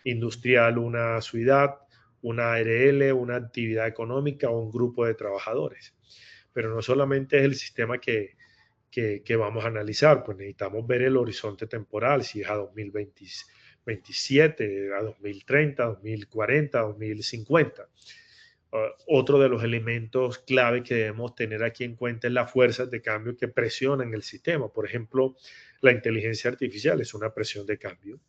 industrial, una ciudad, una ARL, una actividad económica o un grupo de trabajadores. Pero no solamente es el sistema que vamos a analizar, pues necesitamos ver el horizonte temporal, si es a 2027, a 2030, 2040, 2050. Otro de los elementos clave que debemos tener aquí en cuenta es las fuerzas de cambio que presionan el sistema. Por ejemplo, la inteligencia artificial es una presión de cambio.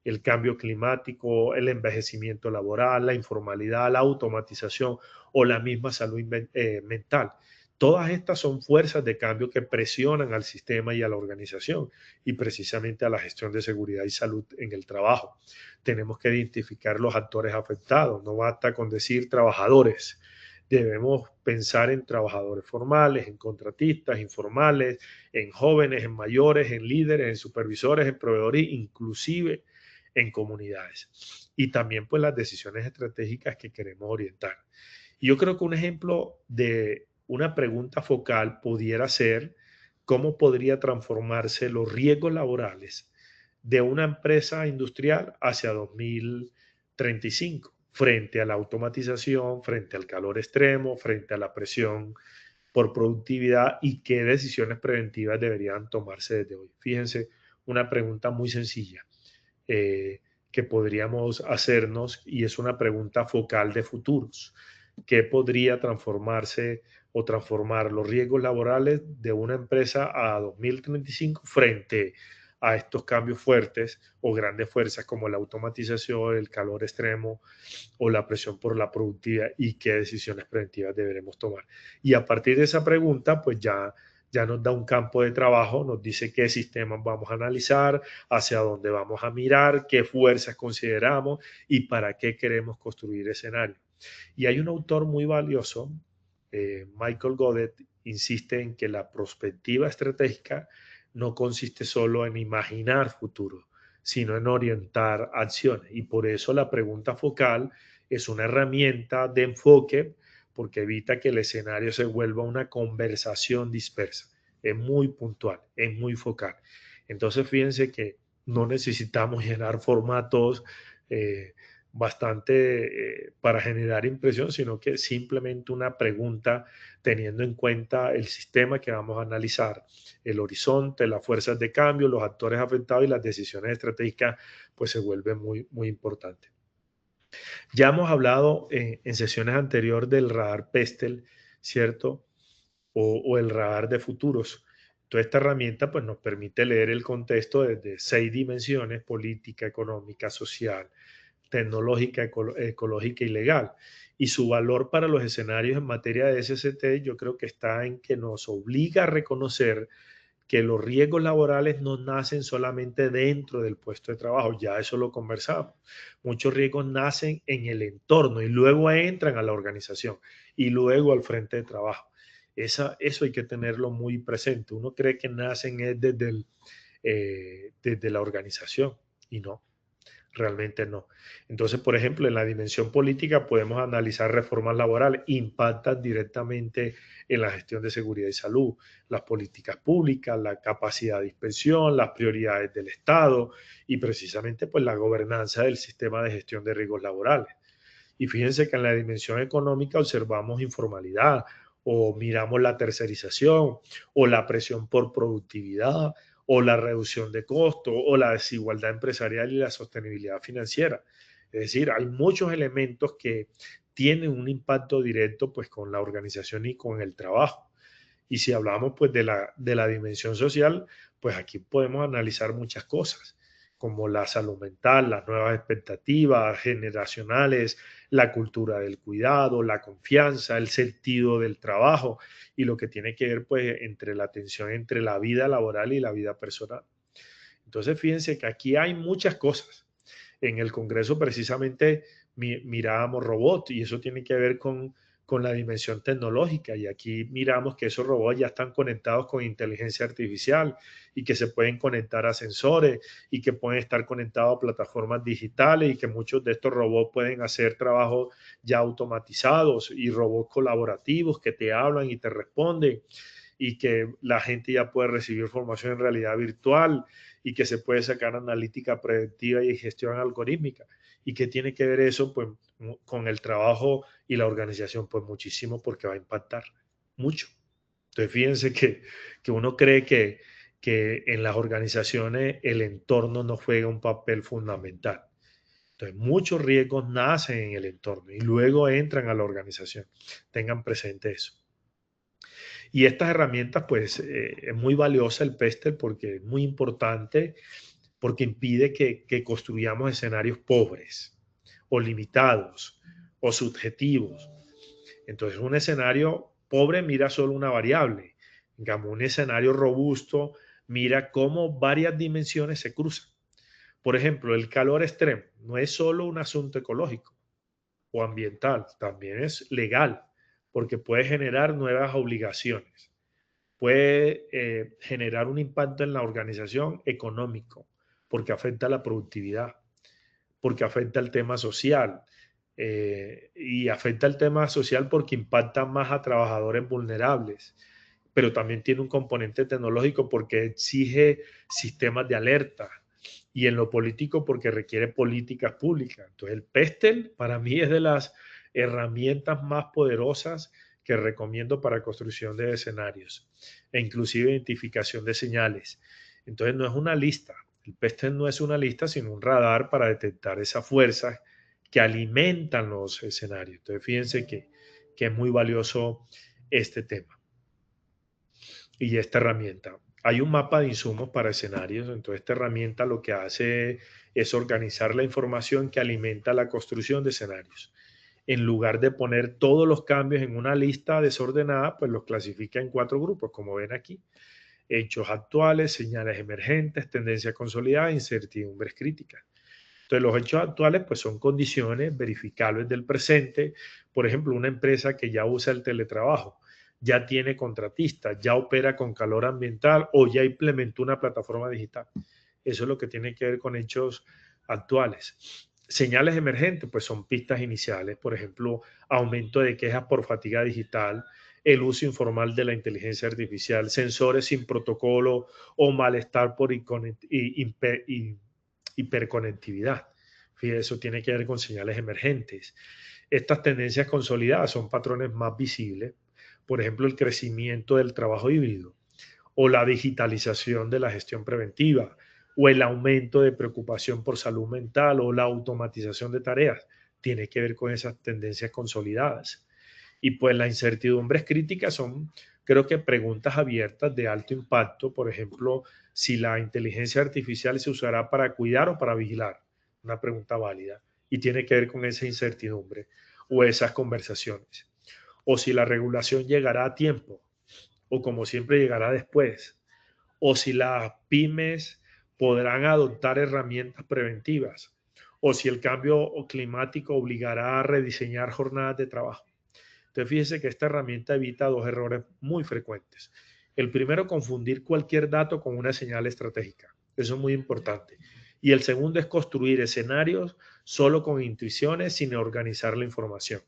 El cambio climático, el envejecimiento laboral, la informalidad, la automatización o la misma salud mental. Todas estas son fuerzas de cambio que presionan al sistema y a la organización y precisamente a la gestión de seguridad y salud en el trabajo. Tenemos que identificar los actores afectados, no basta con decir trabajadores. Debemos pensar en trabajadores formales, en contratistas, informales, en jóvenes, en mayores, en líderes, en supervisores, en proveedores, inclusive en comunidades. Y también pues las decisiones estratégicas que queremos orientar. Y yo creo que un ejemplo de una pregunta focal pudiera ser cómo podría transformarse los riesgos laborales de una empresa industrial hacia 2035. frente a la automatización, frente al calor extremo, frente a la presión por productividad y qué decisiones preventivas deberían tomarse desde hoy. Fíjense, una pregunta muy sencilla que podríamos hacernos y es una pregunta focal de futuros. ¿Qué podría transformarse o transformar los riesgos laborales de una empresa a 2035 frente a estos cambios fuertes o grandes fuerzas como la automatización, el calor extremo o la presión por la productividad y qué decisiones preventivas deberemos tomar? Y a partir de esa pregunta, pues ya nos da un campo de trabajo, nos dice qué sistemas vamos a analizar, hacia dónde vamos a mirar, qué fuerzas consideramos y para qué queremos construir escenarios. Y hay un autor muy valioso, Michael Godet, insiste en que la prospectiva estratégica no consiste solo en imaginar futuro, sino en orientar acciones. Y por eso la pregunta focal es una herramienta de enfoque porque evita que el escenario se vuelva una conversación dispersa. Es muy puntual, es muy focal. Entonces, fíjense que no necesitamos llenar formatos bastante para generar impresión, sino que simplemente una pregunta teniendo en cuenta el sistema que vamos a analizar, el horizonte, las fuerzas de cambio, los actores afectados y las decisiones estratégicas, pues se vuelve muy, muy importante. Ya hemos hablado en sesiones anteriores del radar Pestel, ¿cierto? O el radar de futuros. Toda esta herramienta pues, nos permite leer el contexto desde 6 dimensiones: política, económica, social, tecnológica, ecológica y legal. Y su valor para los escenarios en materia de SST yo creo que está en que nos obliga a reconocer que los riesgos laborales no nacen solamente dentro del puesto de trabajo, ya eso lo conversamos. Muchos riesgos nacen en el entorno y luego entran a la organización y luego al frente de trabajo. Eso hay que tenerlo muy presente. Uno cree que nacen desde la organización y no. Realmente no. Entonces, por ejemplo, en la dimensión política podemos analizar reformas laborales, impactan directamente en la gestión de seguridad y salud, las políticas públicas, la capacidad de inspección, las prioridades del Estado y precisamente pues la gobernanza del sistema de gestión de riesgos laborales. Y fíjense que en la dimensión económica observamos informalidad o miramos la tercerización o la presión por productividad o la reducción de costos o la desigualdad empresarial y la sostenibilidad financiera. Es decir, hay muchos elementos que tienen un impacto directo pues con la organización y con el trabajo. Y si hablamos pues de la dimensión social, pues aquí podemos analizar muchas cosas, como la salud mental, las nuevas expectativas generacionales, la cultura del cuidado, la confianza, el sentido del trabajo y lo que tiene que ver pues entre la tensión entre la vida laboral y la vida personal. Entonces fíjense que aquí hay muchas cosas. En el Congreso precisamente mirábamos robots y eso tiene que ver con la dimensión tecnológica y aquí miramos que esos robots ya están conectados con inteligencia artificial y que se pueden conectar a sensores y que pueden estar conectados a plataformas digitales y que muchos de estos robots pueden hacer trabajos ya automatizados y robots colaborativos que te hablan y te responden y que la gente ya puede recibir formación en realidad virtual y que se puede sacar analítica preventiva y gestión algorítmica. ¿Y qué tiene que ver eso? Pues con el trabajo y la organización, pues muchísimo, porque va a impactar mucho. Entonces, fíjense que uno cree que en las organizaciones el entorno no juega un papel fundamental. Entonces, muchos riesgos nacen en el entorno y luego entran a la organización. Tengan presente eso. Y estas herramientas, pues, es muy valiosa el PESTEL porque es muy importante, porque impide que construyamos escenarios pobres o limitados o subjetivos. Entonces, un escenario pobre mira solo una variable. En cambio, un escenario robusto mira cómo varias dimensiones se cruzan. Por ejemplo, el calor extremo no es solo un asunto ecológico o ambiental, también es legal, porque puede generar nuevas obligaciones, puede generar un impacto en la organización económico, porque afecta a la productividad, porque afecta al tema social, y afecta el tema social porque impacta más a trabajadores vulnerables, pero también tiene un componente tecnológico porque exige sistemas de alerta, y en lo político porque requiere políticas públicas. Entonces el PESTEL para mí es de las herramientas más poderosas que recomiendo para construcción de escenarios e inclusive identificación de señales. Entonces no es una lista, el PESTEL no es una lista, sino un radar para detectar esas fuerzas que alimentan los escenarios. Entonces fíjense que es muy valioso este tema y esta herramienta. Hay un mapa de insumos para escenarios, entonces esta herramienta lo que hace es organizar la información que alimenta la construcción de escenarios. En lugar de poner todos los cambios en una lista desordenada, pues los clasifica en 4 grupos, como ven aquí. Hechos actuales, señales emergentes, tendencias consolidadas, incertidumbres críticas. Entonces, los hechos actuales pues son condiciones verificables del presente. Por ejemplo, una empresa que ya usa el teletrabajo, ya tiene contratistas, ya opera con calor ambiental o ya implementó una plataforma digital. Eso es lo que tiene que ver con hechos actuales. Señales emergentes, pues son pistas iniciales, por ejemplo, aumento de quejas por fatiga digital, el uso informal de la inteligencia artificial, sensores sin protocolo o malestar por hiperconectividad. Fíjate, eso tiene que ver con señales emergentes. Estas tendencias consolidadas son patrones más visibles, por ejemplo, el crecimiento del trabajo híbrido o la digitalización de la gestión preventiva o el aumento de preocupación por salud mental o la automatización de tareas. Tiene que ver con esas tendencias consolidadas. Y pues las incertidumbres críticas son, creo que, preguntas abiertas de alto impacto. Por ejemplo, si la inteligencia artificial se usará para cuidar o para vigilar. Una pregunta válida. Y tiene que ver con esa incertidumbre o esas conversaciones. O si la regulación llegará a tiempo o como siempre llegará después. O si las pymes podrán adoptar herramientas preventivas. O si el cambio climático obligará a rediseñar jornadas de trabajo. Entonces, fíjese que esta herramienta evita 2 errores muy frecuentes. El primero, confundir cualquier dato con una señal estratégica. Eso es muy importante. Y el segundo es construir escenarios solo con intuiciones sin organizar la información.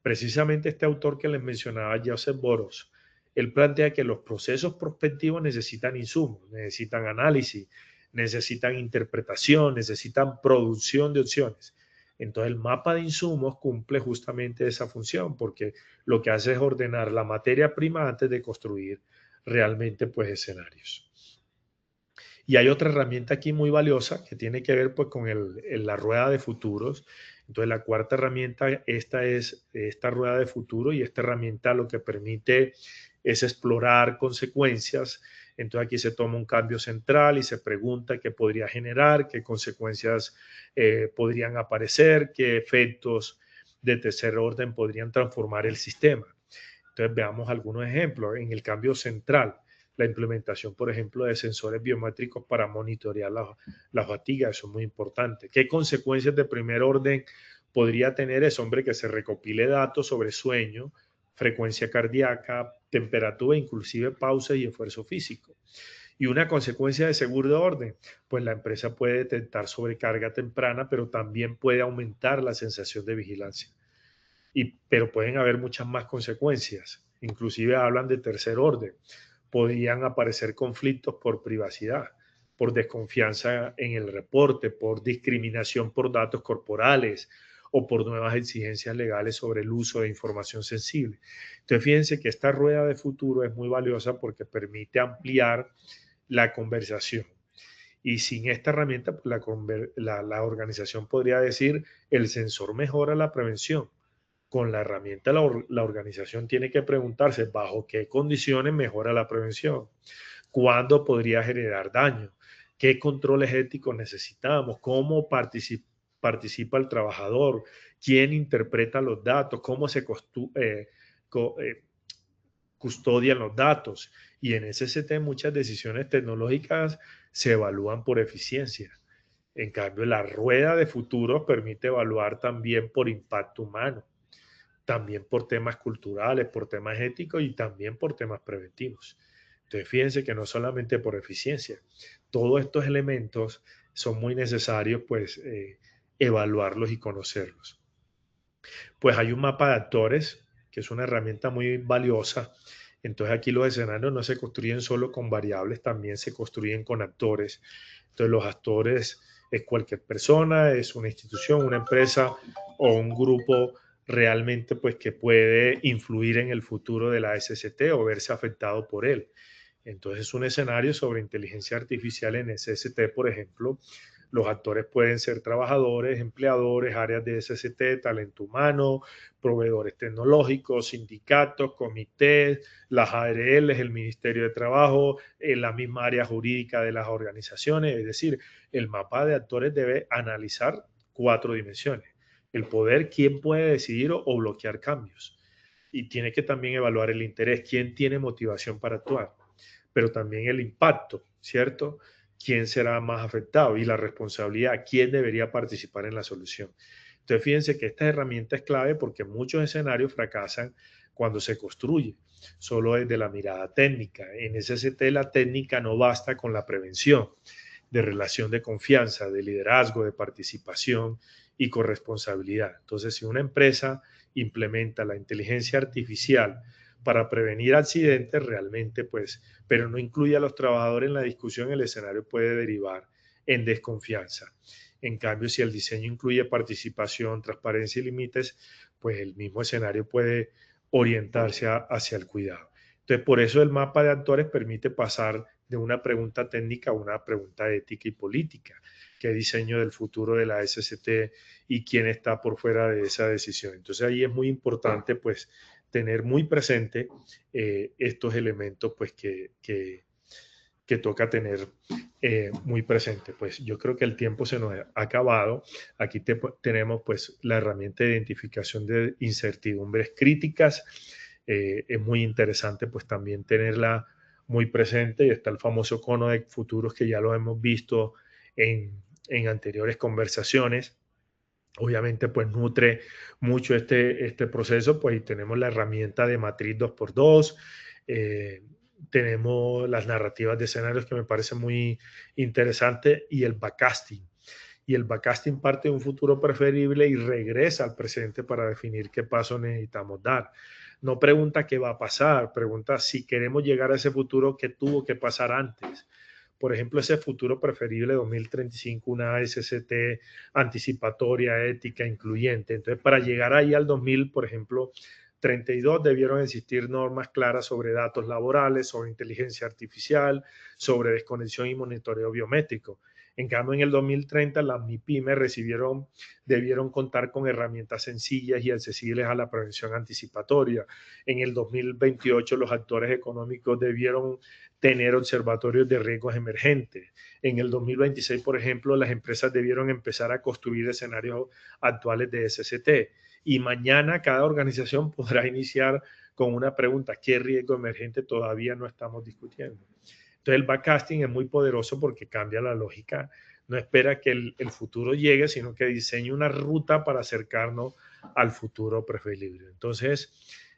Precisamente este autor que les mencionaba, Joseph Boros, él plantea que los procesos prospectivos necesitan insumos, necesitan análisis, necesitan interpretación, necesitan producción de opciones. Entonces el mapa de insumos cumple justamente esa función porque lo que hace es ordenar la materia prima antes de construir realmente pues escenarios. Y hay otra herramienta aquí muy valiosa que tiene que ver pues con la rueda de futuros. Entonces la cuarta herramienta, esta es esta rueda de futuro y esta herramienta lo que permite es explorar consecuencias. Entonces aquí se toma un cambio central y se pregunta qué podría generar, qué consecuencias podrían aparecer, qué efectos de tercer orden podrían transformar el sistema. Entonces veamos algunos ejemplos. En el cambio central, la implementación, por ejemplo, de sensores biométricos para monitorear la fatiga, eso es muy importante. ¿Qué consecuencias de primer orden podría tener eso? Hombre, que se recopile datos sobre sueño, frecuencia cardíaca, temperatura, inclusive pausa y esfuerzo físico. Y una consecuencia de segundo orden, pues la empresa puede detectar sobrecarga temprana, pero también puede aumentar la sensación de vigilancia. Pero pueden haber muchas más consecuencias. Inclusive hablan de tercer orden. Podrían aparecer conflictos por privacidad, por desconfianza en el reporte, por discriminación por datos corporales o por nuevas exigencias legales sobre el uso de información sensible. Entonces, fíjense que esta rueda de futuro es muy valiosa porque permite ampliar la conversación. Y sin esta herramienta, pues la organización podría decir, el sensor mejora la prevención. Con la herramienta la organización tiene que preguntarse bajo qué condiciones mejora la prevención, cuándo podría generar daño, qué controles éticos necesitamos, cómo participa el trabajador, quién interpreta los datos, cómo se custodian los datos. Y en SST muchas decisiones tecnológicas se evalúan por eficiencia. En cambio, la rueda de futuros permite evaluar también por impacto humano, también por temas culturales, por temas éticos y también por temas preventivos. Entonces, fíjense que no solamente por eficiencia, todos estos elementos son muy necesarios, pues, evaluarlos y conocerlos. Pues hay un mapa de actores, que es una herramienta muy valiosa, Entonces aquí los escenarios no se construyen solo con variables, también se construyen con actores. Entonces los actores es cualquier persona, es una institución, una empresa o un grupo realmente pues que puede influir en el futuro de la SST o verse afectado por él. Entonces un escenario sobre inteligencia artificial en SST, por ejemplo, los actores pueden ser trabajadores, empleadores, áreas de SST, talento humano, proveedores tecnológicos, sindicatos, comités, las ARLs, el Ministerio de Trabajo, la misma área jurídica de las organizaciones. Es decir, el mapa de actores debe analizar 4 dimensiones. El poder, quién puede decidir o bloquear cambios. Y tiene que también evaluar el interés, quién tiene motivación para actuar, pero también el impacto, ¿cierto? ¿Quién será más afectado? Y la responsabilidad, ¿quién debería participar en la solución? Entonces, fíjense que esta herramienta es clave porque muchos escenarios fracasan cuando se construye, solo desde la mirada técnica. En SST la técnica no basta con la prevención de relación de confianza, de liderazgo, de participación y corresponsabilidad. Entonces, si una empresa implementa la inteligencia artificial para prevenir accidentes realmente, pues, pero no incluye a los trabajadores en la discusión, el escenario puede derivar en desconfianza. En cambio, si el diseño incluye participación, transparencia y límites, pues el mismo escenario puede orientarse hacia el cuidado. Entonces, por eso el mapa de actores permite pasar de una pregunta técnica a una pregunta ética y política. ¿Qué diseño del futuro de la SST y quién está por fuera de esa decisión? Entonces, ahí es muy importante, pues, tener muy presente estos elementos pues, que toca tener muy presente. Pues yo creo que el tiempo se nos ha acabado. Aquí tenemos pues la herramienta de identificación de incertidumbres críticas. Es muy interesante pues también tenerla muy presente. Y está el famoso cono de futuros que ya lo hemos visto en anteriores conversaciones. Obviamente, pues nutre mucho este proceso, pues y tenemos la herramienta de matriz 2x2, tenemos las narrativas de escenarios que me parece muy interesante y el backcasting. Y el backcasting parte de un futuro preferible y regresa al presente para definir qué paso necesitamos dar. No pregunta qué va a pasar, pregunta si queremos llegar a ese futuro, qué tuvo que pasar antes. Por ejemplo, ese futuro preferible 2035, una SST anticipatoria, ética, incluyente. Entonces, para llegar ahí al 2000, por ejemplo, 32 debieron existir normas claras sobre datos laborales, sobre inteligencia artificial, sobre desconexión y monitoreo biométrico. En cambio, en el 2030, las MIPYME debieron contar con herramientas sencillas y accesibles a la prevención anticipatoria. En el 2028, los actores económicos debieron tener observatorios de riesgos emergentes. En el 2026, por ejemplo, las empresas debieron empezar a construir escenarios actuales de SST. Y mañana cada organización podrá iniciar con una pregunta: ¿qué riesgo emergente todavía no estamos discutiendo? Entonces el backcasting es muy poderoso porque cambia la lógica. No espera que el futuro llegue, sino que diseña una ruta para acercarnos al futuro preferible. Entonces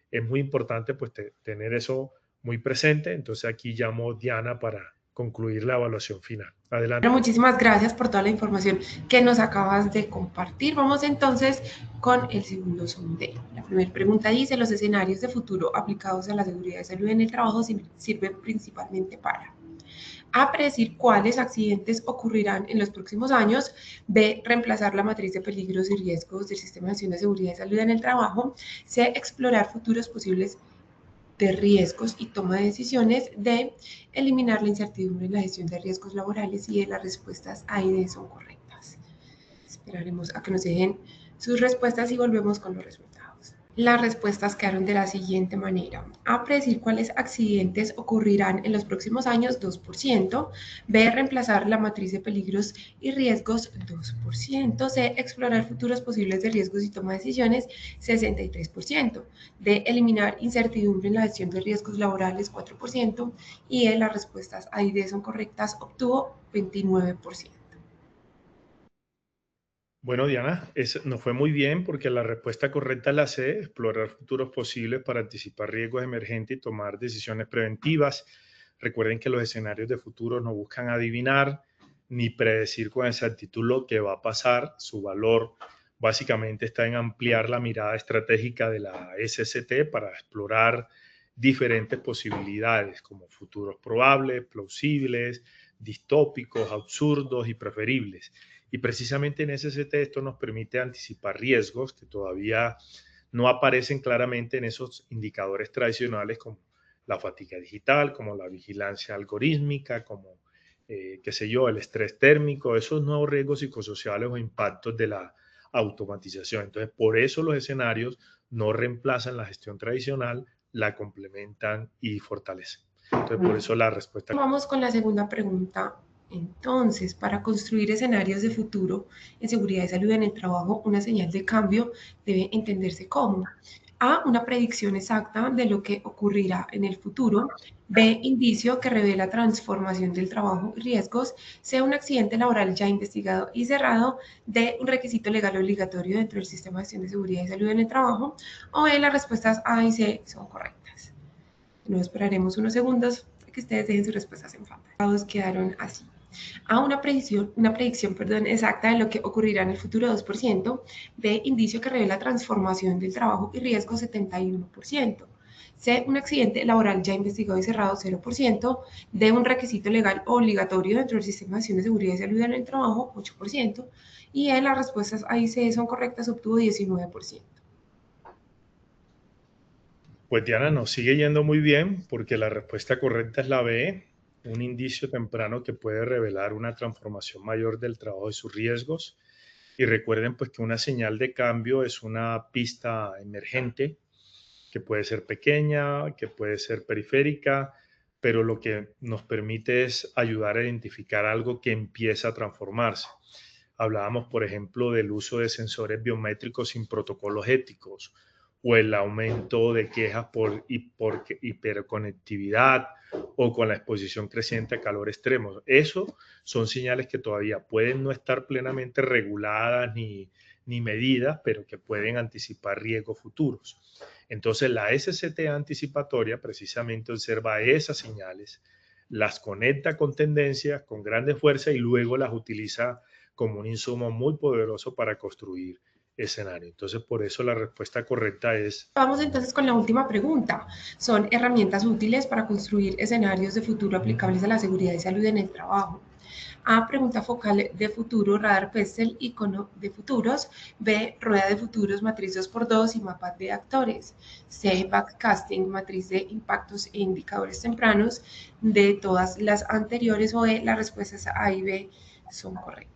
es muy importante pues tener eso muy presente. Entonces aquí llamo a Diana para concluir la evaluación final. Adelante. Bueno, muchísimas gracias por toda la información que nos acabas de compartir. Vamos entonces con el segundo sondeo. La primera pregunta dice: los escenarios de futuro aplicados a la seguridad y salud en el trabajo sirven principalmente para A, predecir cuáles accidentes ocurrirán en los próximos años; B, reemplazar la matriz de peligros y riesgos del Sistema Nacional de Seguridad y Salud en el Trabajo; C, explorar futuros posibles de riesgos y toma de decisiones; D, eliminar la incertidumbre en la gestión de riesgos laborales. Y las respuestas A y D son correctas. Esperaremos a que nos dejen sus respuestas y volvemos con los resultados. Las respuestas quedaron de la siguiente manera: A, predecir cuáles accidentes ocurrirán en los próximos años, 2%; B, reemplazar la matriz de peligros y riesgos, 2%; C, explorar futuros posibles de riesgos y toma de decisiones, 63%; D, eliminar incertidumbre en la gestión de riesgos laborales, 4%; y E, las respuestas A y D son correctas, obtuvo 29%. Bueno, Diana, nos fue muy bien porque la respuesta correcta es la C, explorar futuros posibles para anticipar riesgos emergentes y tomar decisiones preventivas. Recuerden que los escenarios de futuro no buscan adivinar ni predecir con exactitud lo que va a pasar. Su valor básicamente está en ampliar la mirada estratégica de la SST para explorar diferentes posibilidades como futuros probables, plausibles, distópicos, absurdos y preferibles. Y precisamente en SST esto nos permite anticipar riesgos que todavía no aparecen claramente en esos indicadores tradicionales como la fatiga digital, como la vigilancia algorítmica, como, qué sé yo, el estrés térmico, esos nuevos riesgos psicosociales o impactos de la automatización. Entonces, por eso los escenarios no reemplazan la gestión tradicional, la complementan y fortalecen. Entonces, por eso la respuesta. Vamos con la segunda pregunta. Entonces, para construir escenarios de futuro en seguridad y salud en el trabajo, una señal de cambio debe entenderse como A, una predicción exacta de lo que ocurrirá en el futuro. B, indicio que revela transformación del trabajo y riesgos. C, un accidente laboral ya investigado y cerrado. D, un requisito legal obligatorio dentro del sistema de gestión de seguridad y salud en el trabajo. O E, las respuestas A y C son correctas. Nos esperaremos unos segundos para que ustedes dejen sus respuestas en pantalla. Todos quedaron así. A, una predicción exacta de lo que ocurrirá en el futuro, 2%. B, indicio que revela transformación del trabajo y riesgo, 71%. C, un accidente laboral ya investigado y cerrado, 0%. D, un requisito legal obligatorio dentro del sistema de gestión de seguridad y salud en el trabajo, 8%. Y E, las respuestas A y C son correctas, obtuvo 19%. Pues Diana, nos sigue yendo muy bien porque la respuesta correcta es la B, un indicio temprano que puede revelar una transformación mayor del trabajo y sus riesgos. Y recuerden pues que una señal de cambio es una pista emergente que puede ser pequeña, que puede ser periférica, pero lo que nos permite es ayudar a identificar algo que empieza a transformarse. Hablábamos, por ejemplo, del uso de sensores biométricos sin protocolos éticos o el aumento de quejas por hiperconectividad o con la exposición creciente a calor extremo. Eso son señales que todavía pueden no estar plenamente reguladas ni medidas, pero que pueden anticipar riesgos futuros. Entonces, la SST anticipatoria precisamente observa esas señales, las conecta con tendencias, con grande fuerza y luego las utiliza como un insumo muy poderoso para construir escenario. Entonces, por eso la respuesta correcta es... Vamos entonces con la última pregunta. Son herramientas útiles para construir escenarios de futuro aplicables a la seguridad y salud en el trabajo. A, pregunta focal de futuro, radar PESTEL, icono de futuros. B, rueda de futuros, matriz 2x2 y mapa de actores. C, backcasting, matriz de impactos e indicadores tempranos. De todas las anteriores o E, las respuestas A y B son correctas.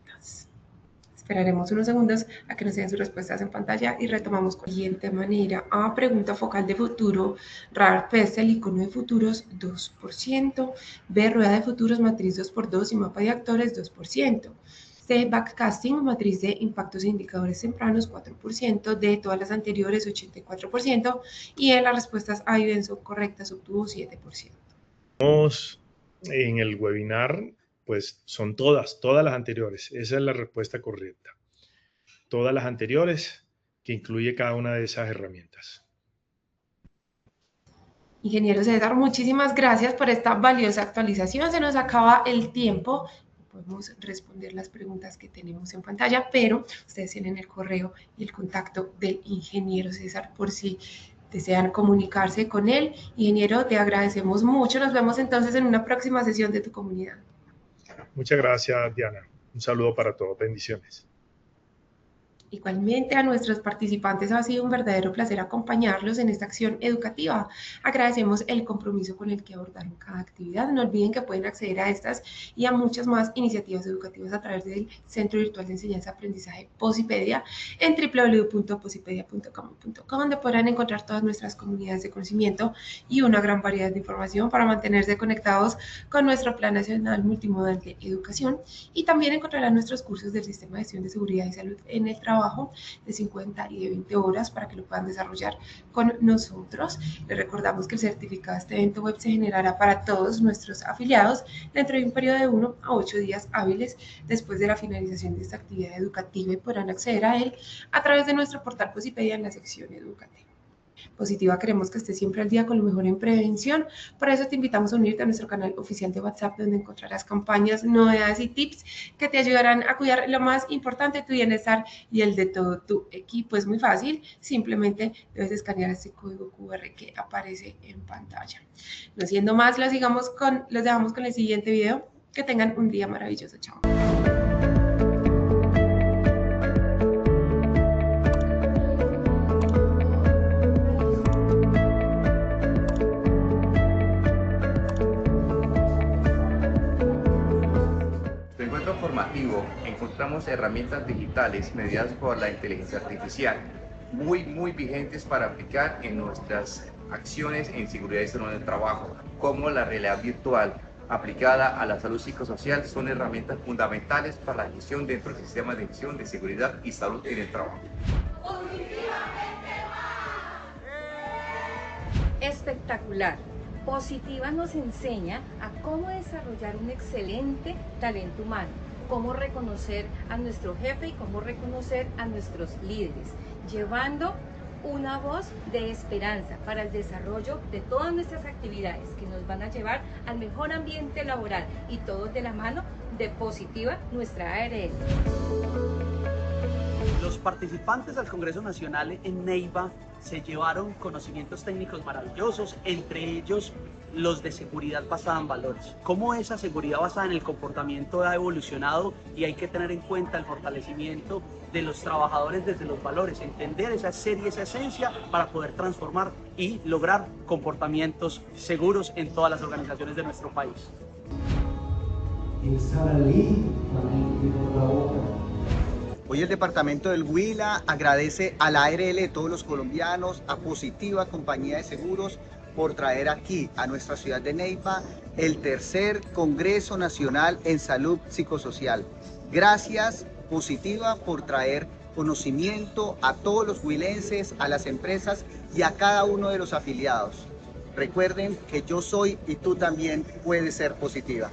Esperaremos unos segundos a que nos den sus respuestas en pantalla y retomamos con la siguiente manera. A, pregunta focal de futuro, radar PESTEL, icono de futuros, 2%. B, rueda de futuros, matriz 2x2 y mapa de actores, 2%. C, backcasting, matriz de impactos e indicadores tempranos, 4%. D, todas las anteriores, 84%. Y E, las respuestas A y B son correctas, obtuvo 7%. En el webinar, pues son todas las anteriores. Esa es la respuesta correcta. Todas las anteriores, que incluye cada una de esas herramientas. Ingeniero César, muchísimas gracias por esta valiosa actualización. Se nos acaba el tiempo. Podemos responder las preguntas que tenemos en pantalla, pero ustedes tienen el correo y el contacto del ingeniero César por si desean comunicarse con él. Ingeniero, te agradecemos mucho. Nos vemos entonces en una próxima sesión de tu comunidad. Muchas gracias, Diana. Un saludo para todos. Bendiciones. Igualmente a nuestros participantes ha sido un verdadero placer acompañarlos en esta acción educativa. Agradecemos el compromiso con el que abordaron cada actividad. No olviden que pueden acceder a estas y a muchas más iniciativas educativas a través del Centro Virtual de Enseñanza y Aprendizaje Posipedia en www.posipedia.com.co, donde podrán encontrar todas nuestras comunidades de conocimiento y una gran variedad de información para mantenerse conectados con nuestro Plan Nacional Multimodal de Educación, y también encontrarán nuestros cursos del Sistema de Gestión de Seguridad y Salud en el Trabajo de 50 y de 20 horas para que lo puedan desarrollar con nosotros. Les recordamos que el certificado de este evento web se generará para todos nuestros afiliados dentro de un periodo de 1 a 8 días hábiles después de la finalización de esta actividad educativa, y podrán acceder a él a través de nuestro portal Posipedia en la sección educativa. Positiva queremos que estés siempre al día con lo mejor en prevención. Por eso te invitamos a unirte a nuestro canal oficial de WhatsApp, donde encontrarás campañas, novedades y tips que te ayudarán a cuidar lo más importante, tu bienestar y el de todo tu equipo. Es muy fácil, simplemente debes escanear este código QR que aparece en pantalla. No siendo más, los dejamos con el siguiente video. Que tengan un día maravilloso. Chao. Formativo encontramos herramientas digitales mediadas por la inteligencia artificial muy vigentes para aplicar en nuestras acciones en seguridad y salud en el trabajo, como la realidad virtual aplicada a la salud psicosocial. Son herramientas fundamentales para la gestión dentro del sistema de gestión de seguridad y salud en el trabajo. Espectacular. Positiva nos enseña a cómo desarrollar un excelente talento humano, cómo reconocer a nuestro jefe y cómo reconocer a nuestros líderes, llevando una voz de esperanza para el desarrollo de todas nuestras actividades que nos van a llevar al mejor ambiente laboral, y todos de la mano de Positiva, nuestra ARL. Los participantes del Congreso Nacional en Neiva se llevaron conocimientos técnicos maravillosos, entre ellos los de seguridad basada en valores. Cómo esa seguridad basada en el comportamiento ha evolucionado, y hay que tener en cuenta el fortalecimiento de los trabajadores desde los valores, entender esa serie, esa esencia, para poder transformar y lograr comportamientos seguros en todas las organizaciones de nuestro país. Hoy el departamento del Huila agradece a la ARL de todos los colombianos, a Positiva, compañía de seguros, por traer aquí a nuestra ciudad de Neiva el tercer Congreso Nacional en Salud Psicosocial. Gracias, Positiva, por traer conocimiento a todos los huilenses, a las empresas y a cada uno de los afiliados. Recuerden que yo soy y tú también puedes ser Positiva.